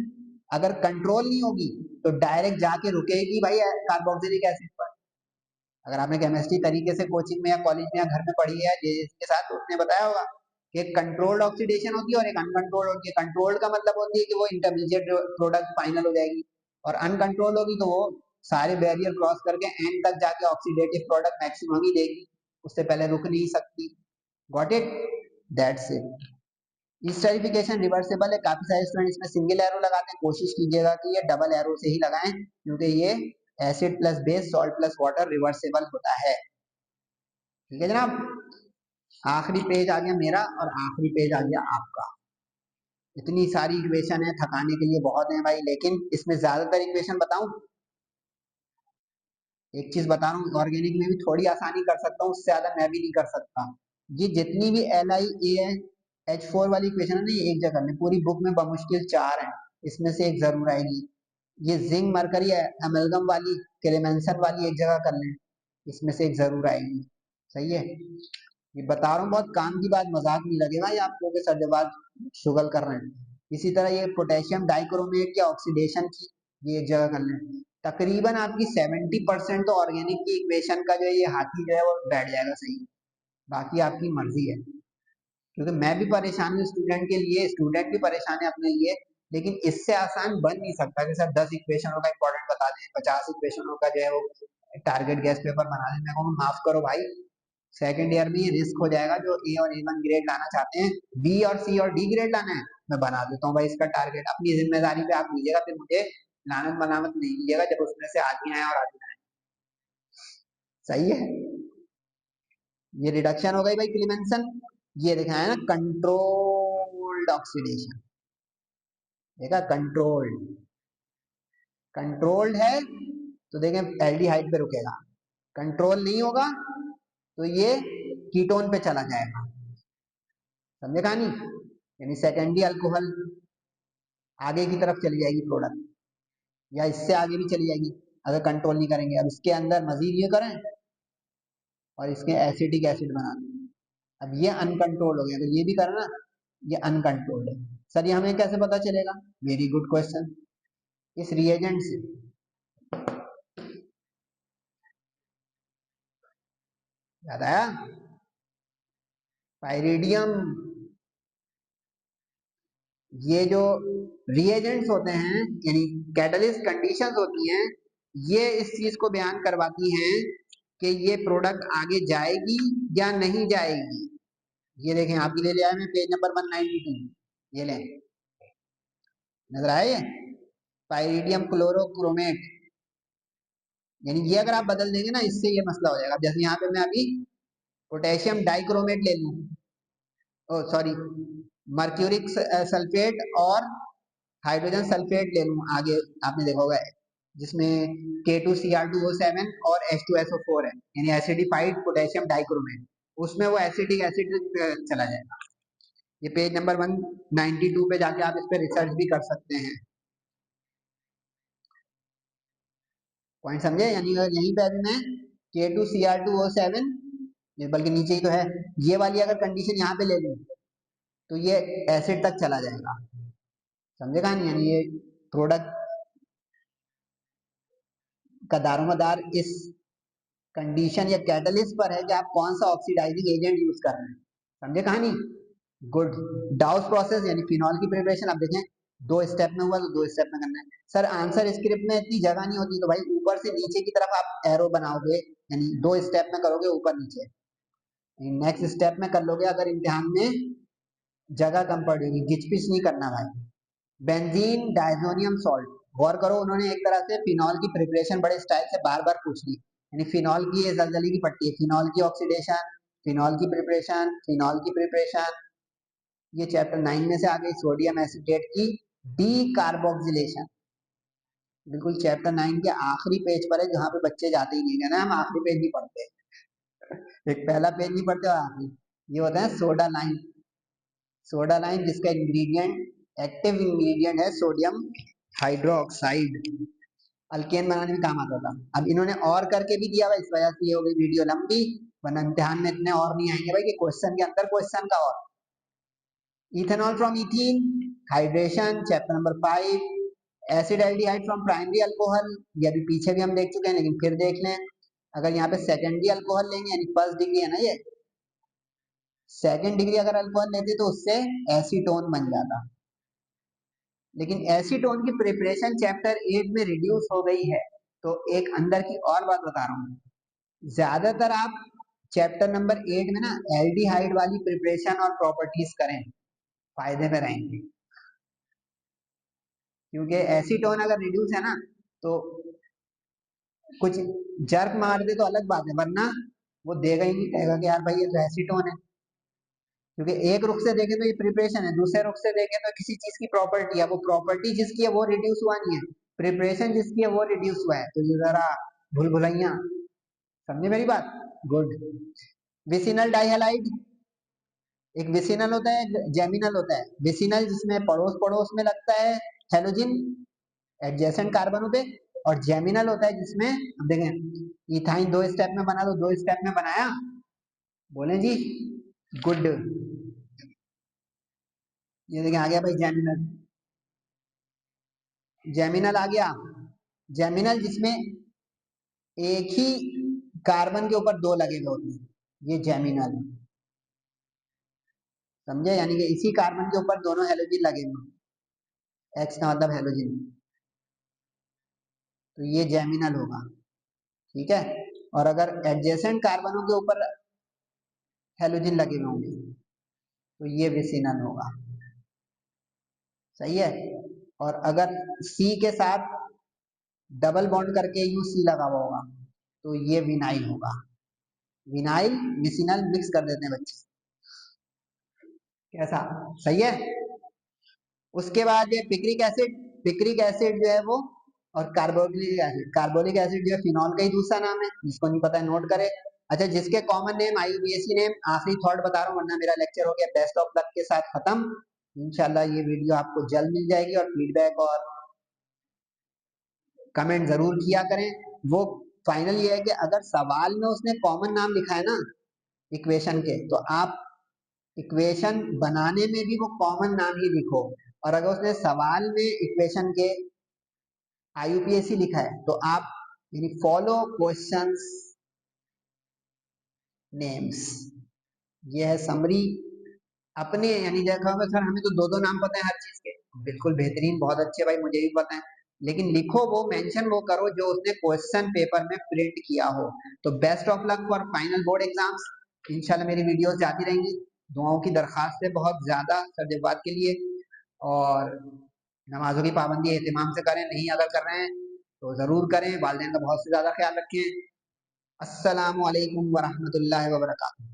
अगर कंट्रोल नहीं होगी तो डायरेक्ट जाके रुकेगी भाई कार्बोक्सिलिक एसिड पर। अगर आपने केमिस्ट्री तरीके से कोचिंग में या कॉलेज में या घर में पढ़ी है के साथ, तो उसने बताया होगा कि एक कंट्रोल्ड ऑक्सीडेशन होती है और एक अनकंट्रोल्ड होती है। कंट्रोल्ड का मतलब होती है कि वो इंटरमीडिएट प्रोडक्ट फाइनल हो जाएगी, और अनकंट्रोल्ड होगी तो वो सारे बैरियर क्रॉस करके एंड तक जाके ऑक्सीडेटिव प्रोडक्ट मैक्सिमम ही देगी, उससे पहले रुक नहीं सकती। Got it? That's it. Esterification reversible है, काफी सारे स्टूडेंट इसमें सिंगल एरो लगाते हैं, कोशिश कीजिएगा कि ये डबल एरो से ही लगाएं, क्योंकि ये acid plus base salt plus water reversible होता है। ठीक है जनाब, आखिरी पेज आ गया मेरा और आखिरी पेज आ गया आपका। इतनी सारी इक्वेशन है, थकाने के लिए बहुत है भाई, लेकिन इसमें ज्यादातर इक्वेशन बताऊं, एक चीज बता रहा हूँ, ऑर्गेनिक में भी थोड़ी आसानी कर सकता हूँ, उससे ज्यादा मैं भी नहीं कर सकता। ये जितनी भी LiAH4 वाली इक्वेशन है ना, ये एक जगह में पूरी बुक में बमुश्किल 4 है, इसमें से एक जरूर आएगी। ये जिंक मरकरी अमेलगम वाली क्लेमेंसन वाली एक जगह कर लें, इसमें से एक जरूर आएगी। सही है, ये बता रहा हूँ बहुत काम की बात, मजाक नहीं लगेगा ये आपको कि सर जब आप शुगल कर रहे हैं। इसी तरह ये पोटेशियम डाइक्रोमेट या ऑक्सीडेशन की ये एक जगह कर लें। तकरीबन आपकी 70% तो ऑर्गेनिक की इक्वेशन का जो है ये हाथी जो है वो बैठ जाएगा सही। बाकी आपकी मर्जी है, क्योंकि मैं भी परेशान हूँ स्टूडेंट के लिए, स्टूडेंट भी परेशान है अपने लिए, लेकिन इससे आसान बन नहीं सकता कि सर 10 इक्वेशनों का इंपॉर्टेंट बता दें, 50 इक्वेशनों का जो है वो टारगेट गैस पेपर बना दें। मैं कहूँ माफ करो भाई, सेकेंड ईयर में ये रिस्क हो जाएगा, जो ए और A1 ग्रेड लाना चाहते हैं, बी और सी और डी ग्रेड लाना है, मैं बना देता हूँ भाई इसका टारगेट, अपनी जिम्मेदारी पे आप लीजिएगा, फिर मुझे लानत मलामत नहीं लीजिएगा जब उसमें से आगे आए और आगे आए। सही है, ये रिडक्शन हो गई भाई क्लीमेंसन, ये देखा है ना कंट्रोल्ड ऑक्सीडेशन, देखा कंट्रोल्ड, कंट्रोल्ड है तो देखें एल्डिहाइड पे रुकेगा, कंट्रोल नहीं होगा तो ये कीटोन पे चला जाएगा। समझे कहानी? यानी सेकेंडरी अल्कोहल आगे की तरफ चली जाएगी प्रोडक्ट, या इससे आगे भी चली जाएगी अगर कंट्रोल नहीं करेंगे। अब इसके अंदर मजीद ये करें और इसके एसिटिक एसिड बना दें, अब ये अनकंट्रोल हो गया, अगर ये भी करें ना, ये अनकंट्रोल्ड है। सर ये हमें कैसे पता चलेगा? वेरी गुड क्वेश्चन, इस रिएजेंट से। याद आया? पायरिडियम, ये जो रिएजेंट्स होते हैं यानी कैटलिस्ट कंडीशंस होती हैं, ये इस चीज को बयान करवाती हैं कि ये प्रोडक्ट आगे जाएगी या नहीं जाएगी। ये देखें आपके लिए ले आया मैं पेज नंबर 192, ये लें, नजर आया ये पायरिडियम क्लोरोक्रोमेट, यानी ये अगर आप बदल देंगे ना इससे ये मसला हो जाएगा। जैसे यहाँ पे मैं अभी पोटेशियम डाइक्रोमेट ले लूँ, ओ सॉरी मर्क्यूरिक सल्फेट और हाइड्रोजन सल्फेट ले लूँ, आगे आपने देखा होगा जिसमें K2Cr2O7 और H2SO4 है, यानी एसिडिफाइड पोटेशियम डाइक्रोमेट, उसमें वो एसिडिक एसिड चला जाएगा। ये पेज नंबर 192 पे जाके आप इस पे रिसर्च भी कर सकते हैं। पॉइंट समझे? यानी अगर यहीं पे अभी मैं K2Cr2O7, बल्कि नीचे ही तो है, ये वाली अगर कंडीशन यहाँ पे ले लूँ तो ये एसिड तक चला जाएगा। समझेगा नहीं? यानी ये प्रोडक्ट का दारोमदार इस कंडीशन या कैटलिस्ट पर है कि आप कौन सा ऑक्सीडाइजिंग एजेंट यूज कर रहे हैं। समझे कहानी? गुड। डाउस प्रोसेस यानी फिनॉल की प्रिपरेशन, आप देखें 2 स्टेप में हुआ तो 2 स्टेप में करना है। सर आंसर स्क्रिप्ट में इतनी जगह नहीं होती, तो भाई ऊपर से नीचे की तरफ आप एरो बनाओगे, यानी 2 स्टेप में करोगे ऊपर नीचे, नेक्स्ट स्टेप में कर लोगे अगर इम्तिहान में जगह कम पड़ेगी। गिच पिच नहीं करना भाई। बेंजीन डायजोनियम सॉल्ट, गौर करो उन्होंने एक तरह से फिनॉल की प्रिपरेशन बड़े स्टाइल से बार बार पूछ ली, यानी फिनॉल की ये जलजली की पट्टी है, फिनॉल की ऑक्सीडेशन, फिनॉल की प्रिपरेशन, फिनॉल की प्रिपरेशन, ये चैप्टर 9 में से आ गई। सोडियम एसिटेट की डी कार्बोक्सिलेशन, बिल्कुल चैप्टर 9 के आखिरी पेज पर है, जहाँ पे बच्चे जाते ही नहीं है ना, हम आखिरी पेज नहीं पढ़ते, एक पहला पेज नहीं पढ़ते और आखिरी। ये होता है सोडा लाइन। सोडा लाइन जिसका इंग्रेडिएंट, एक्टिव इंग्रेडिएंट है सोडियम हाइड्रोक्साइड, अल्केन बनाने में काम आता था। अब इन्होंने और करके भी दिया हुआ, इस वजह से ये हो गई वीडियो लंबी, वरना इम्तिहान में इतने और नहीं आएंगे भाई कि क्वेश्चन के अंदर क्वेश्चन का और। Ethanol from ethene, hydration, chapter number 5। Acid aldehyde from primary alcohol, ये अभी पीछे भी हम देख चुके हैं लेकिन फिर देख लें। अगर यहाँ पे सेकेंडरी अल्कोहल लेंगे, यानी फर्स्ट डिग्री है ना ये, सेकेंड डिग्री अगर अल्कोहल लेते तो उससे एसीटोन बन जाता। लेकिन एसीटोन की प्रिपरेशन चैप्टर 8 में रिड्यूस हो गई है। तो एक अंदर की और बात बता रहा हूँ, ज्यादातर आप चैप्टर नंबर 8 में ना एल्डिहाइड वाली प्रिपरेशन और प्रॉपर्टीज करें, फायदे में रहेंगे। क्योंकि एसीटोन अगर रिड्यूस है ना, तो कुछ जर्क मार दे तो अलग बात है, वरना वो देगा ही नहीं, कहेगा कि यार भाई ये तो एसीटोन है। क्योंकि एक रुख से देखें तो ये प्रिपरेशन है, दूसरे रुख से देखें तो किसी चीज की प्रॉपर्टी है, वो प्रॉपर्टी जिसकी है वो रिड्यूस हुआ नहीं है, प्रिपरेशन जिसकी है वो रिड्यूस हुआ है। तो ये जरा भूल भुलैया, समझे मेरी बात? गुड। विसिनल डाइहैलाइड, एक विसिनल होता है, एक जेमिनल होता है। विसिनल जिसमें पड़ोस पड़ोस में लगता है हेलोजिन एडजेसेंट कार्बनों पे, और जेमिनल होता है जिसमें, अब देखें इथाइन 2 स्टेप में बना, तो 2 स्टेप में बनाया, बोले जी गुड। ये देखें आ गया भाई जेमिनल, जेमिनल आ गया। जेमिनल जिसमें एक ही कार्बन के ऊपर 2 लगे हुए होते हैं, ये जेमिनल, समझे? यानी कि इसी कार्बन के ऊपर दोनों हेलोजिन लगे हुए हैं, एक्स का मतलब हेलोजिन, तो ये जेमिनल होगा। ठीक है, और अगर एडजेसेंट कार्बनों के ऊपर हेलोजिन लगे हुए होंगे तो ये विसिनल होगा। सही है। और अगर सी के साथ डबल बॉन्ड करके यू सी लगा हुआ होगा तो ये विनाइल होगा। विनाइल विसिनल मिक्स कर देते हैं बच्चे, कैसा? सही है। उसके बाद ये पिक्रिक एसिड, पिक्रिक एसिड जो है वो, और कार्बोक्सिलिक एसिड, कार्बोनिक एसिड जो है फिनॉल का ही दूसरा नाम है, जिसको नहीं पता है नोट करे। अच्छा, जिसके कॉमन नेम आईयूपीएसी नेम, आखिरी थॉट बता रहा हूँ वरना मेरा लेक्चर हो गया बेस्ट ऑफ लक के साथ खत्म। इंशाल्लाह ये वीडियो आपको जल्द मिल जाएगी, और फीडबैक और कमेंट जरूर किया करें। वो फाइनल ये है कि अगर सवाल में उसने कॉमन नाम लिखा है ना इक्वेशन के, तो आप इक्वेशन बनाने में भी वो कॉमन नाम ही लिखो। और अगर उसने सवाल में इक्वेशन के आईयूपीएसी लिखा है तो आप यानी फॉलो क्वेश्चंस नेम्स, ये है समरी अपने, यानी देखा होगा सर हमें तो 2-2 नाम पता है हर चीज के, बिल्कुल बेहतरीन, बहुत अच्छे भाई, मुझे भी पता है, लेकिन लिखो वो, मेंशन वो करो जो उसने क्वेश्चन पेपर में प्रिंट किया हो। तो best of luck for final board exams. इंशाल्लाह मेरी वीडियोस जाती रहेंगी, दुआओं की दरखास्त है बहुत ज्यादा सर के लिए, और नमाजों की पाबंदी एहतिमाम से करें, नहीं अगर कर रहे हैं तो जरूर करें, वालिदैन का बहुत से ज्यादा ख्याल रखें। अस्सलामु अलैकुम वरहमतुल्लाहि वबरकातुहू।